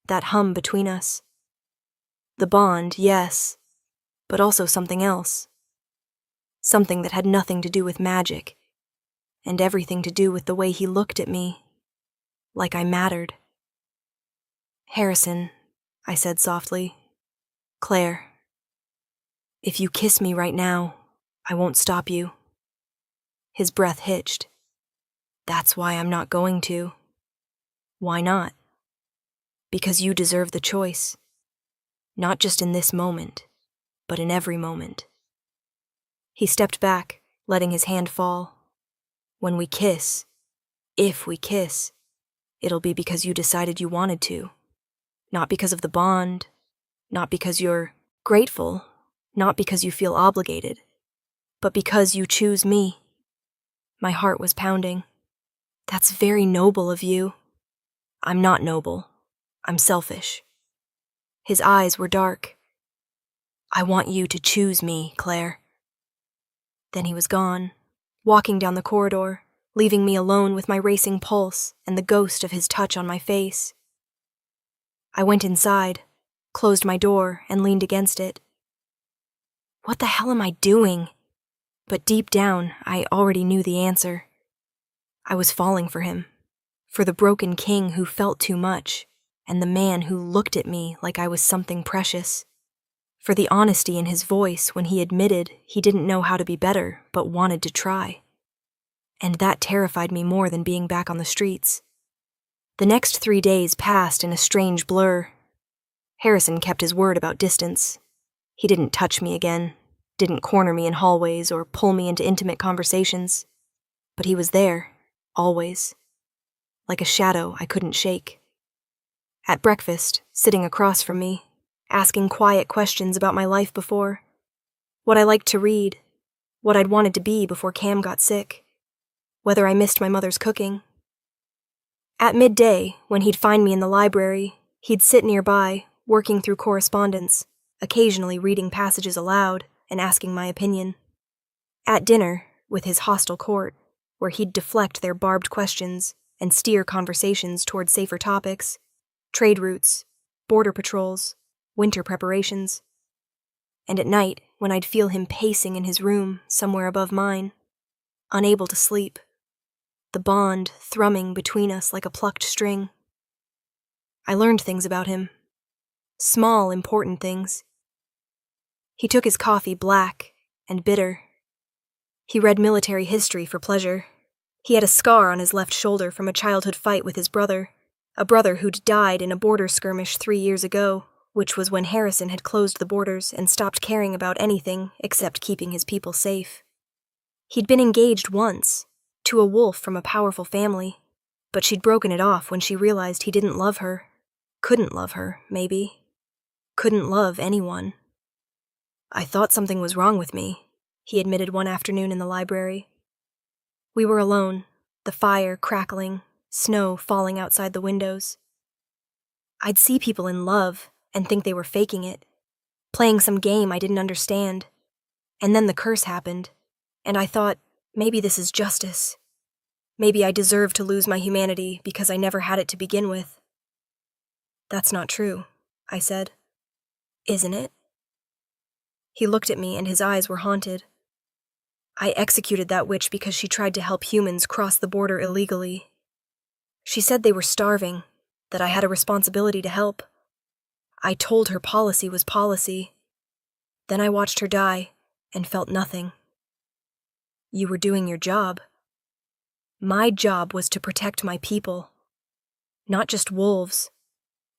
that hum between us. The bond, yes, but also something else. Something that had nothing to do with magic, and everything to do with the way he looked at me, like I mattered. Harrison, I said softly. Claire, if you kiss me right now, I won't stop you. His breath hitched. That's why I'm not going to. Why not? Because you deserve the choice. Not just in this moment, but in every moment. He stepped back, letting his hand fall. When we kiss, if we kiss, it'll be because you decided you wanted to. Not because of the bond, not because you're grateful, not because you feel obligated, but because you choose me. My heart was pounding. That's very noble of you. I'm not noble. I'm selfish. His eyes were dark. I want you to choose me, Claire. Then he was gone, walking down the corridor, leaving me alone with my racing pulse and the ghost of his touch on my face. I went inside, closed my door, and leaned against it. What the hell am I doing? But deep down, I already knew the answer. I was falling for him, for the broken king who felt too much, and the man who looked at me like I was something precious, for the honesty in his voice when he admitted he didn't know how to be better but wanted to try. And that terrified me more than being back on the streets. The next 3 days passed in a strange blur. Harrison kept his word about distance. He didn't touch me again, didn't corner me in hallways or pull me into intimate conversations. But he was there, always, like a shadow I couldn't shake. At breakfast, sitting across from me, asking quiet questions about my life before, what I liked to read, what I'd wanted to be before Cam got sick, whether I missed my mother's cooking. At midday, when he'd find me in the library, he'd sit nearby, working through correspondence, occasionally reading passages aloud and asking my opinion. At dinner, with his hostile court, where he'd deflect their barbed questions and steer conversations toward safer topics, trade routes, border patrols, winter preparations. And at night, when I'd feel him pacing in his room somewhere above mine, unable to sleep, the bond thrumming between us like a plucked string. I learned things about him. Small, important things. He took his coffee black and bitter. He read military history for pleasure. He had a scar on his left shoulder from a childhood fight with his brother, a brother who'd died in a border skirmish 3 years ago, which was when Harrison had closed the borders and stopped caring about anything except keeping his people safe. He'd been engaged once, to a wolf from a powerful family, but she'd broken it off when she realized he didn't love her. Couldn't love her, maybe. Couldn't love anyone. I thought something was wrong with me, he admitted one afternoon in the library. We were alone, the fire crackling, snow falling outside the windows. I'd see people in love and think they were faking it, playing some game I didn't understand. And then the curse happened, and I thought, maybe this is justice. Maybe I deserve to lose my humanity because I never had it to begin with. That's not true, I said. Isn't it? He looked at me and his eyes were haunted. I executed that witch because she tried to help humans cross the border illegally. She said they were starving, that I had a responsibility to help. I told her policy was policy. Then I watched her die and felt nothing. You were doing your job. My job was to protect my people. Not just wolves,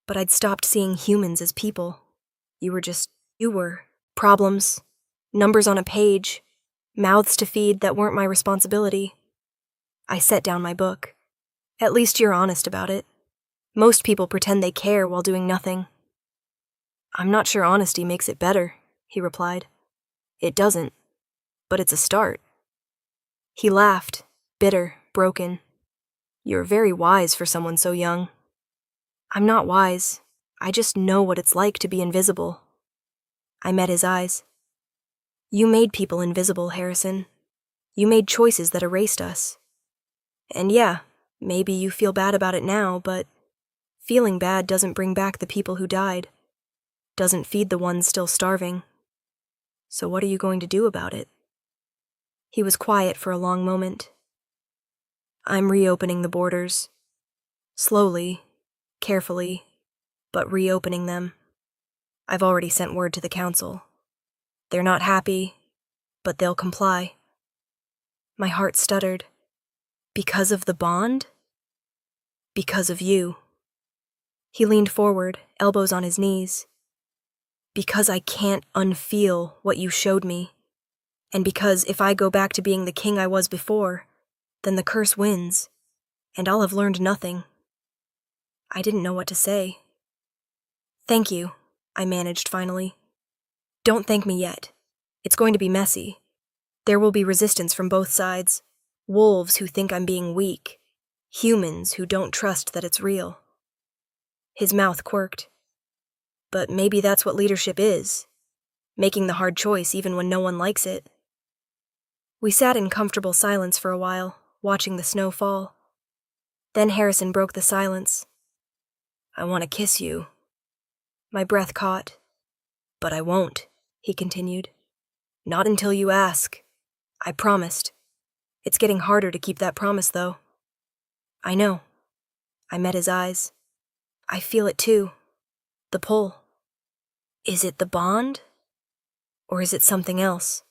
but I'd stopped seeing humans as people. You were. Problems, numbers on a page, mouths to feed that weren't my responsibility. I set down my book. At least you're honest about it. Most people pretend they care while doing nothing. I'm not sure honesty makes it better, he replied. It doesn't, but it's a start. He laughed, bitter, broken. You're very wise for someone so young. I'm not wise. I just know what it's like to be invisible. I met his eyes. You made people invisible, Harrison. You made choices that erased us. And yeah, maybe you feel bad about it now, but feeling bad doesn't bring back the people who died. Doesn't feed the ones still starving. So what are you going to do about it? He was quiet for a long moment. I'm reopening the borders. Slowly, carefully, but reopening them. I've already sent word to the council. They're not happy, but they'll comply. My heart stuttered. Because of the bond? Because of you. He leaned forward, elbows on his knees. Because I can't unfeel what you showed me. And because if I go back to being the king I was before, then the curse wins, and I'll have learned nothing. I didn't know what to say. Thank you, I managed finally. Don't thank me yet. It's going to be messy. There will be resistance from both sides. Wolves who think I'm being weak. Humans who don't trust that it's real. His mouth quirked. But maybe that's what leadership is. Making the hard choice even when no one likes it. We sat in comfortable silence for a while, watching the snow fall. Then Harrison broke the silence. I want to kiss you. My breath caught. But I won't, he continued. Not until you ask. I promised. It's getting harder to keep that promise, though. I know. I met his eyes. I feel it too. The pull. Is it the bond? Or is it something else?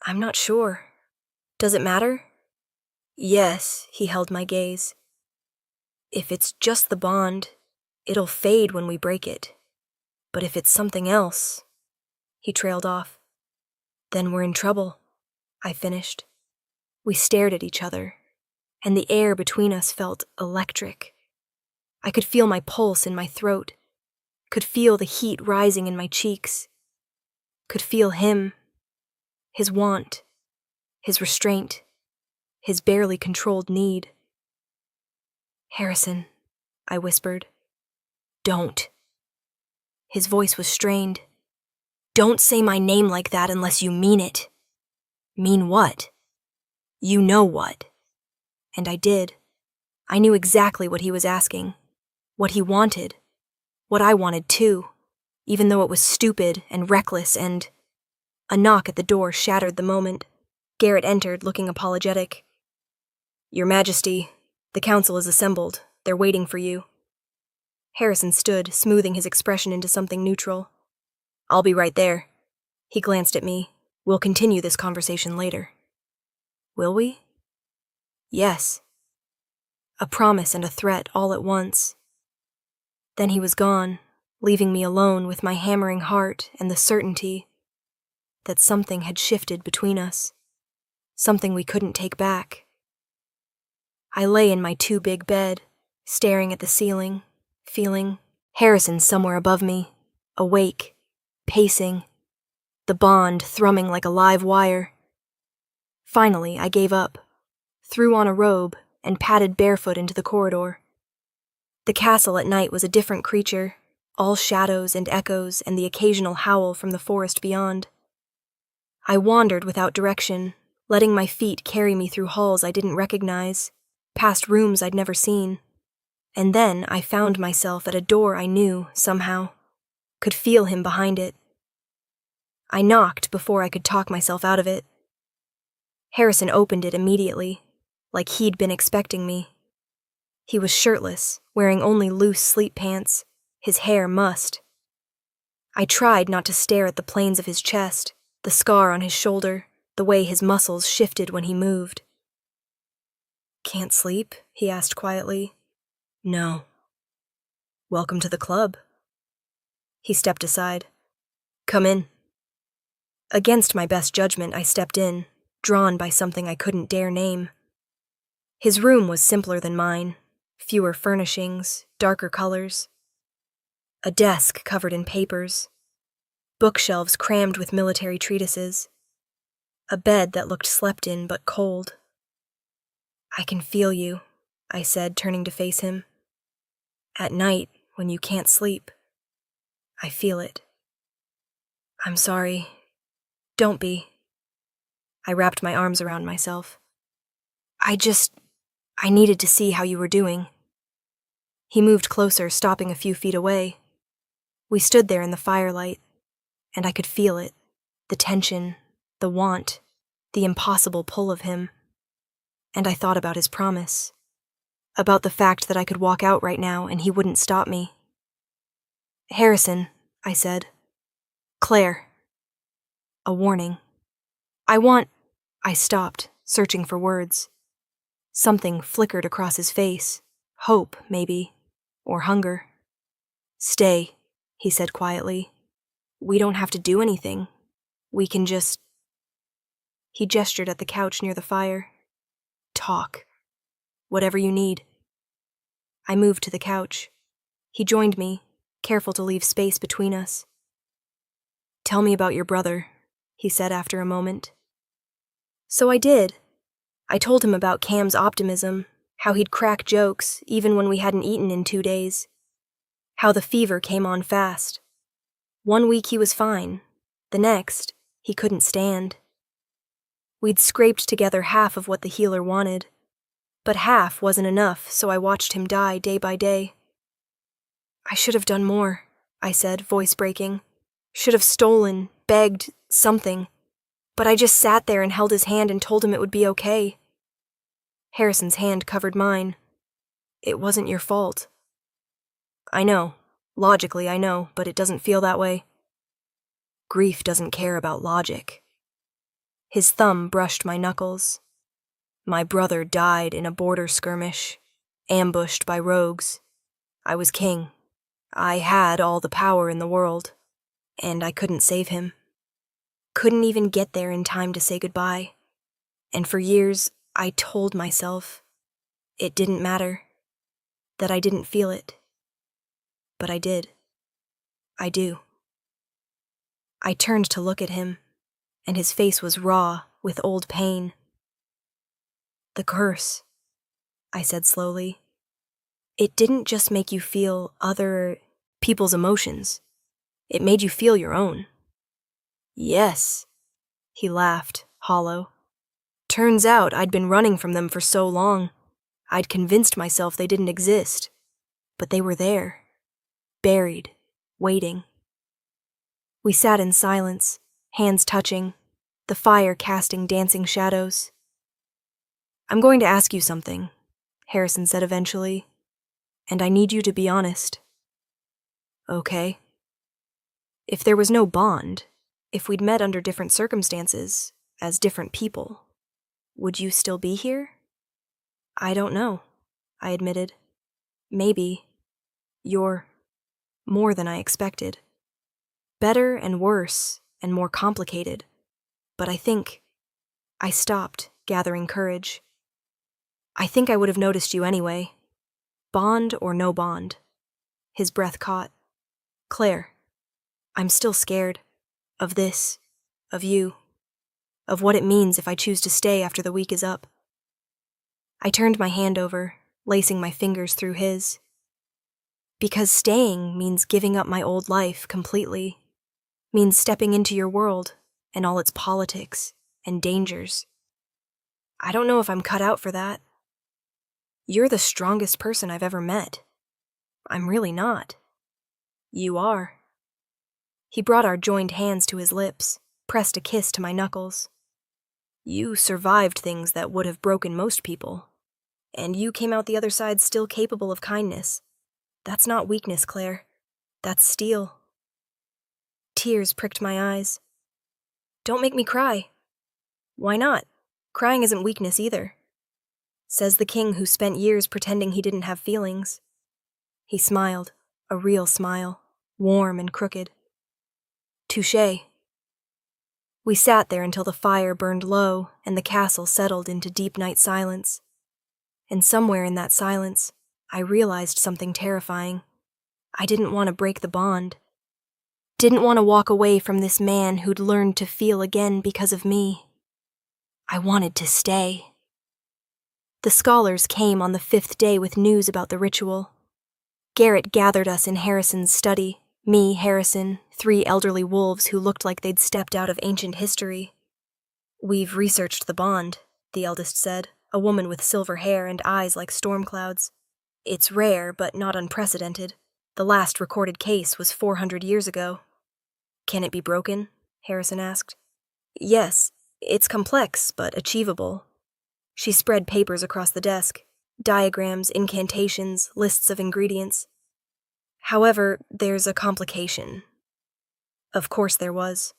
I'm not sure. Does it matter? Yes, he held my gaze. If it's just the bond, it'll fade when we break it. But if it's something else, he trailed off. Then we're in trouble, I finished. We stared at each other, and the air between us felt electric. I could feel my pulse in my throat, could feel the heat rising in my cheeks, could feel him, his want, his restraint, his barely controlled need. Harrison, I whispered. Don't. His voice was strained. Don't say my name like that unless you mean it. Mean what? You know what. And I did. I knew exactly what he was asking, what he wanted, what I wanted too, even though it was stupid and reckless and... A knock at the door shattered the moment. Garrett entered, looking apologetic. Your Majesty, the council is assembled. They're waiting for you. Harrison stood, smoothing his expression into something neutral. I'll be right there. He glanced at me. We'll continue this conversation later. Will we? Yes. A promise and a threat all at once. Then he was gone, leaving me alone with my hammering heart and the certainty that something had shifted between us, something we couldn't take back. I lay in my too-big bed, staring at the ceiling, feeling Harrison somewhere above me, awake, pacing, the bond thrumming like a live wire. Finally, I gave up, threw on a robe, and padded barefoot into the corridor. The castle at night was a different creature, all shadows and echoes and the occasional howl from the forest beyond. I wandered without direction, letting my feet carry me through halls I didn't recognize, past rooms I'd never seen. And then I found myself at a door I knew, somehow. Could feel him behind it. I knocked before I could talk myself out of it. Harrison opened it immediately, like he'd been expecting me. He was shirtless, wearing only loose sleep pants, his hair mussed. I tried not to stare at the planes of his chest, the scar on his shoulder, the way his muscles shifted when he moved. Can't sleep? He asked quietly. No. Welcome to the club. He stepped aside. Come in. Against my best judgment, I stepped in, drawn by something I couldn't dare name. His room was simpler than mine, fewer furnishings, darker colors. A desk covered in papers, bookshelves crammed with military treatises, a bed that looked slept in but cold. I can feel you, I said, turning to face him. At night, when you can't sleep, I feel it. I'm sorry. Don't be. I wrapped my arms around myself. I needed to see how you were doing. He moved closer, stopping a few feet away. We stood there in the firelight, and I could feel it, the tension, the want, the impossible pull of him. And I thought about his promise, about the fact that I could walk out right now and he wouldn't stop me. Harrison, I said. Claire. A warning. I stopped, searching for words. Something flickered across his face. Hope, maybe. Or hunger. Stay, he said quietly. We don't have to do anything. We can just... He gestured at the couch near the fire. Talk. Whatever you need. I moved to the couch. He joined me, careful to leave space between us. Tell me about your brother, he said after a moment. So I did. I told him about Cam's optimism, how he'd crack jokes even when we hadn't eaten in 2 days, how the fever came on fast. 1 week he was fine, the next, he couldn't stand. We'd scraped together half of what the healer wanted, but half wasn't enough, so I watched him die day by day. I should have done more, I said, voice breaking. Should have stolen, begged, something. But I just sat there and held his hand and told him it would be okay. Harrison's hand covered mine. It wasn't your fault. I know. Logically, I know, but it doesn't feel that way. Grief doesn't care about logic. His thumb brushed my knuckles. My brother died in a border skirmish, ambushed by rogues. I was king. I had all the power in the world, and I couldn't save him. Couldn't even get there in time to say goodbye. And for years, I told myself it didn't matter, that I didn't feel it. But I did. I do. I turned to look at him, and his face was raw with old pain. The curse, I said slowly. It didn't just make you feel other people's emotions. It made you feel your own. Yes, he laughed, hollow. Turns out I'd been running from them for so long. I'd convinced myself they didn't exist. But they were there, buried, waiting. We sat in silence, hands touching, the fire casting dancing shadows. I'm going to ask you something, Harrison said eventually, and I need you to be honest. Okay. If there was no bond, if we'd met under different circumstances, as different people, would you still be here? I don't know, I admitted. Maybe. You're more than I expected. Better and worse and more complicated. But I think... I stopped, gathering courage. I think I would have noticed you anyway. Bond or no bond. His breath caught. Claire, I'm still scared. Of this. Of you. Of what it means if I choose to stay after the week is up. I turned my hand over, lacing my fingers through his. Because staying means giving up my old life completely. Means stepping into your world and all its politics and dangers. I don't know if I'm cut out for that. You're the strongest person I've ever met. I'm really not. You are. He brought our joined hands to his lips, pressed a kiss to my knuckles. You survived things that would have broken most people. And you came out the other side still capable of kindness. That's not weakness, Claire. That's steel. Tears pricked my eyes. Don't make me cry. Why not? Crying isn't weakness either. Says the king who spent years pretending he didn't have feelings. He smiled, a real smile, warm and crooked. Touché. We sat there until the fire burned low and the castle settled into deep night silence. And somewhere in that silence, I realized something terrifying. I didn't want to break the bond. Didn't want to walk away from this man who'd learned to feel again because of me. I wanted to stay. The scholars came on the 5th day with news about the ritual. Garrett gathered us in Harrison's study, me, Harrison, 3 elderly wolves who looked like they'd stepped out of ancient history. We've researched the bond, the eldest said, a woman with silver hair and eyes like storm clouds. It's rare, but not unprecedented. The last recorded case was 400 years ago. Can it be broken? Harrison asked. Yes, it's complex, but achievable. She spread papers across the desk, diagrams, incantations, lists of ingredients. However, there's a complication. Of course there was.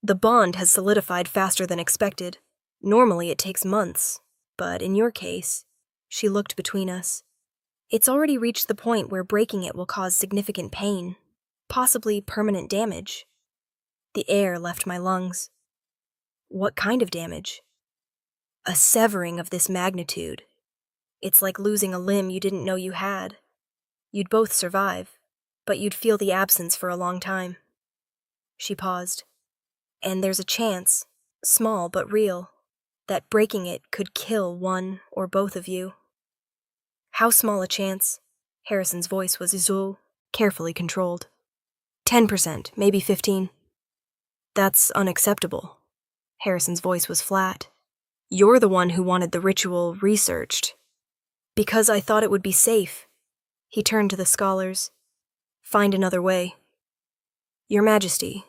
The bond has solidified faster than expected. Normally it takes months, but in your case, she looked between us. It's already reached the point where breaking it will cause significant pain, possibly permanent damage. The air left my lungs. What kind of damage? A severing of this magnitude. It's like losing a limb you didn't know you had. You'd both survive, but you'd feel the absence for a long time. She paused. And there's a chance, small but real, that breaking it could kill one or both of you. How small a chance? Harrison's voice was carefully controlled. 10%, maybe 15%. That's unacceptable. Harrison's voice was flat. You're the one who wanted the ritual researched. Because I thought it would be safe. He turned to the scholars. Find another way. Your Majesty,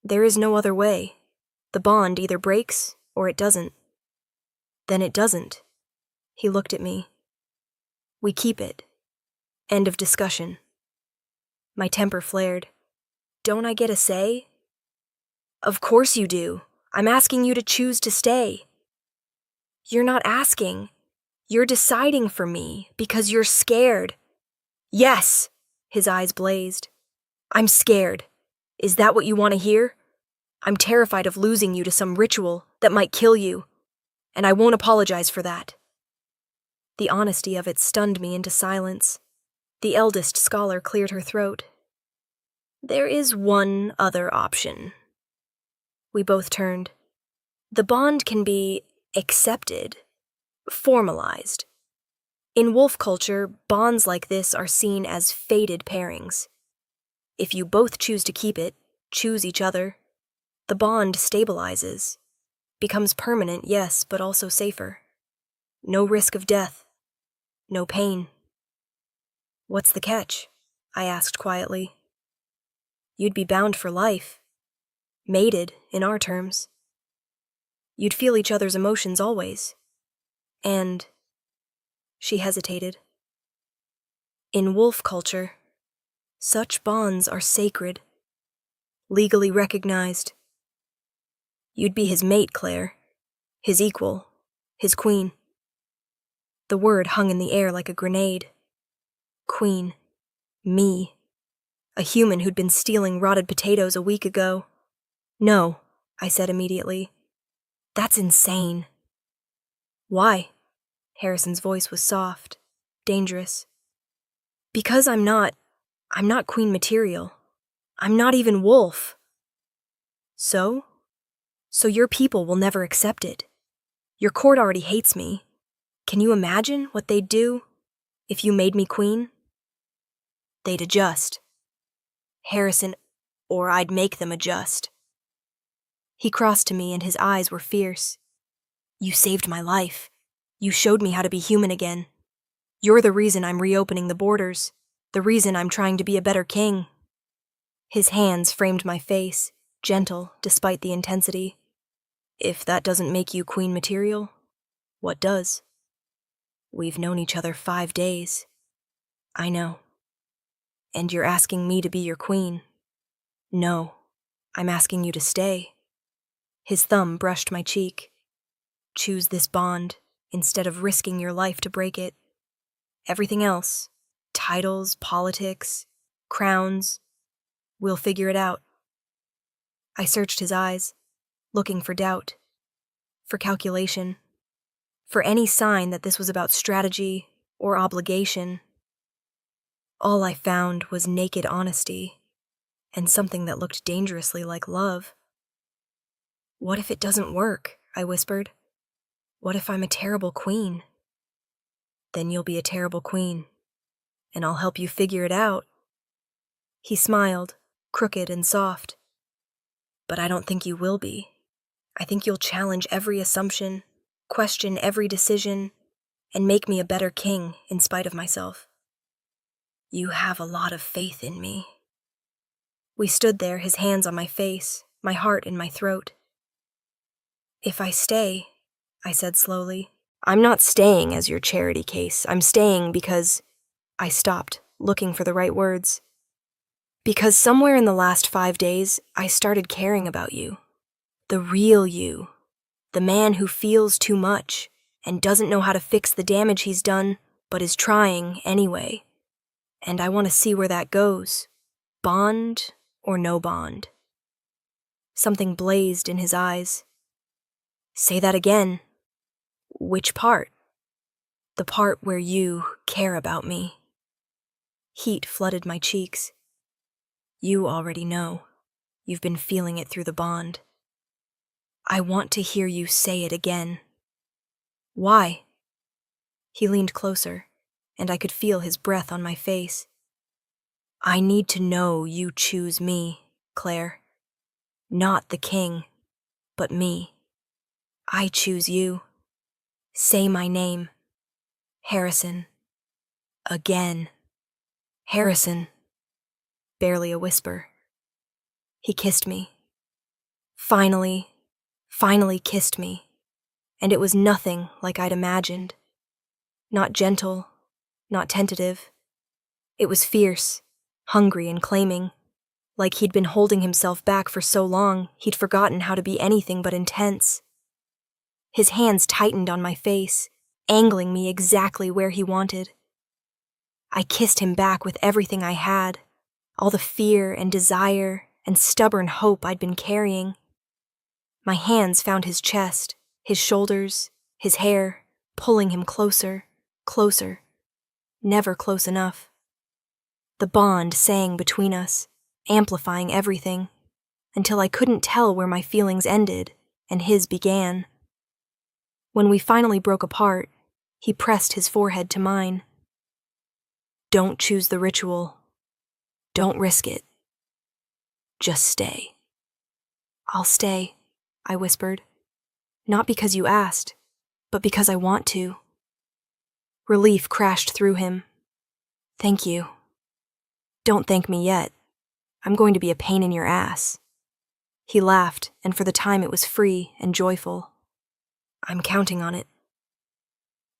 there is no other way. The bond either breaks or it doesn't. Then it doesn't. He looked at me. We keep it. End of discussion. My temper flared. Don't I get a say? Of course you do. I'm asking you to choose to stay. You're not asking. You're deciding for me because you're scared. Yes! His eyes blazed. I'm scared. Is that what you want to hear? I'm terrified of losing you to some ritual that might kill you, and I won't apologize for that. The honesty of it stunned me into silence. The eldest scholar cleared her throat. There is one other option. We both turned. The bond can be accepted, formalized. In wolf culture, bonds like this are seen as fated pairings. If you both choose to keep it, choose each other, the bond stabilizes, becomes permanent, yes, but also safer. No risk of death, no pain. What's the catch? I asked quietly. You'd be bound for life. Mated, in our terms. You'd feel each other's emotions always. And... She hesitated. In wolf culture, such bonds are sacred, legally recognized. You'd be his mate, Claire, his equal, his queen. The word hung in the air like a grenade. Queen. Me. A human who'd been stealing rotted potatoes a week ago. No, I said immediately. That's insane. Why? Harrison's voice was soft, dangerous. Because I'm not queen material. I'm not even wolf. So? So your people will never accept it. Your court already hates me. Can you imagine what they'd do if you made me queen? They'd adjust. Harrison, or I'd make them adjust. He crossed to me and his eyes were fierce. You saved my life. You showed me how to be human again. You're the reason I'm reopening the borders, the reason I'm trying to be a better king. His hands framed my face, gentle despite the intensity. If that doesn't make you queen material, what does? We've known each other 5 days. I know. And you're asking me to be your queen. No, I'm asking you to stay. His thumb brushed my cheek. Choose this bond. instead of risking your life to break it. Everything else, titles, politics, crowns, we'll figure it out. I searched his eyes, looking for doubt, for calculation, for any sign that this was about strategy or obligation. All I found was naked honesty and something that looked dangerously like love. What if it doesn't work? I whispered. What if I'm a terrible queen? Then you'll be a terrible queen, and I'll help you figure it out. He smiled, crooked and soft. But I don't think you will be. I think you'll challenge every assumption, question every decision, and make me a better king in spite of myself. You have a lot of faith in me. We stood there, his hands on my face, my heart in my throat. If I stay, I said slowly, I'm not staying as your charity case. I'm staying because... I stopped, looking for the right words. Because somewhere in the last 5 days, I started caring about you. The real you. The man who feels too much and doesn't know how to fix the damage he's done, but is trying anyway. And I want to see where that goes. Bond or no bond. Something blazed in his eyes. Say that again. Which part? The part where you care about me. Heat flooded my cheeks. You already know. You've been feeling it through the bond. I want to hear you say it again. Why? He leaned closer, and I could feel his breath on my face. I need to know you choose me, Claire. Not the king, but me. I choose you. Say my name. Harrison. Again. Harrison. Barely a whisper. He kissed me. Finally kissed me. And it was nothing like I'd imagined. Not gentle, not tentative. It was fierce, hungry and claiming. Like he'd been holding himself back for so long, he'd forgotten how to be anything but intense. His hands tightened on my face, angling me exactly where he wanted. I kissed him back with everything I had, all the fear and desire and stubborn hope I'd been carrying. My hands found his chest, his shoulders, his hair, pulling him closer, closer. Never close enough. The bond sang between us, amplifying everything, until I couldn't tell where my feelings ended and his began. When we finally broke apart, he pressed his forehead to mine. Don't choose the ritual. Don't risk it. Just stay. I'll stay, I whispered. Not because you asked, but because I want to. Relief crashed through him. Thank you. Don't thank me yet. I'm going to be a pain in your ass. He laughed, and for the time it was free and joyful. I'm counting on it.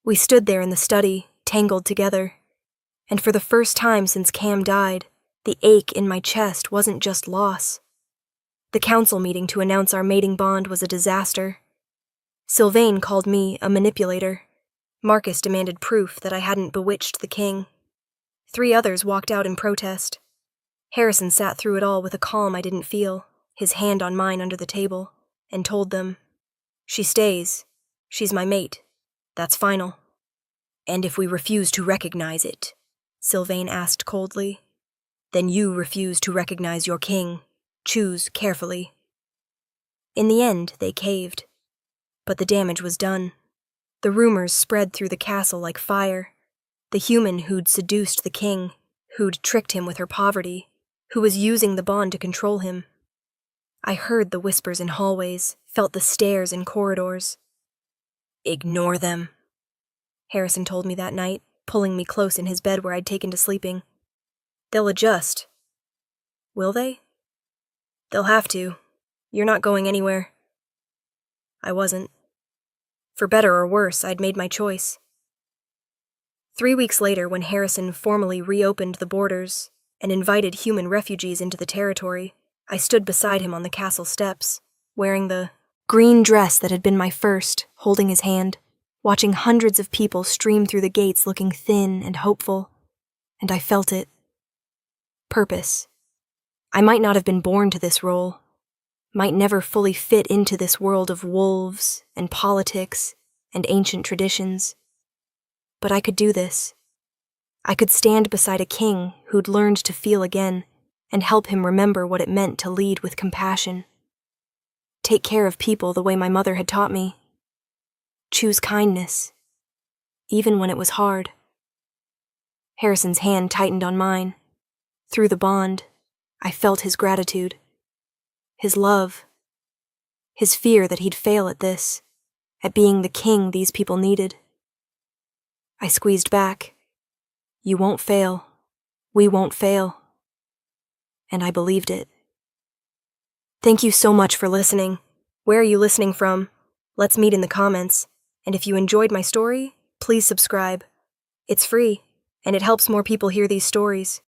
We stood there in the study, tangled together, and for the first time since Cam died, the ache in my chest wasn't just loss. The council meeting to announce our mating bond was a disaster. Sylvain called me a manipulator. Marcus demanded proof that I hadn't bewitched the king. 3 others walked out in protest. Harrison sat through it all with a calm I didn't feel, his hand on mine under the table, and told them, She stays. She's my mate. That's final. And if we refuse to recognize it, Sylvain asked coldly, then you refuse to recognize your king. Choose carefully. In the end, they caved. But the damage was done. The rumors spread through the castle like fire. The human who'd seduced the king, who'd tricked him with her poverty, who was using the bond to control him. I heard the whispers in hallways, felt the stares in corridors. Ignore them, Harrison told me that night, pulling me close in his bed where I'd taken to sleeping. They'll adjust. Will they? They'll have to. You're not going anywhere. I wasn't. For better or worse, I'd made my choice. 3 weeks later, when Harrison formally reopened the borders and invited human refugees into the territory, I stood beside him on the castle steps, wearing the green dress that had been my first, holding his hand, watching hundreds of people stream through the gates looking thin and hopeful, and I felt it. Purpose. I might not have been born to this role, might never fully fit into this world of wolves and politics and ancient traditions, but I could do this. I could stand beside a king who'd learned to feel again and help him remember what it meant to lead with compassion. Take care of people the way my mother had taught me. Choose kindness, even when it was hard. Harrison's hand tightened on mine. Through the bond, I felt his gratitude, his love, his fear that he'd fail at this, at being the king these people needed. I squeezed back. You won't fail. We won't fail. And I believed it. Thank you so much for listening. Where are you listening from? Let's meet in the comments. And if you enjoyed my story, please subscribe. It's free, and it helps more people hear these stories.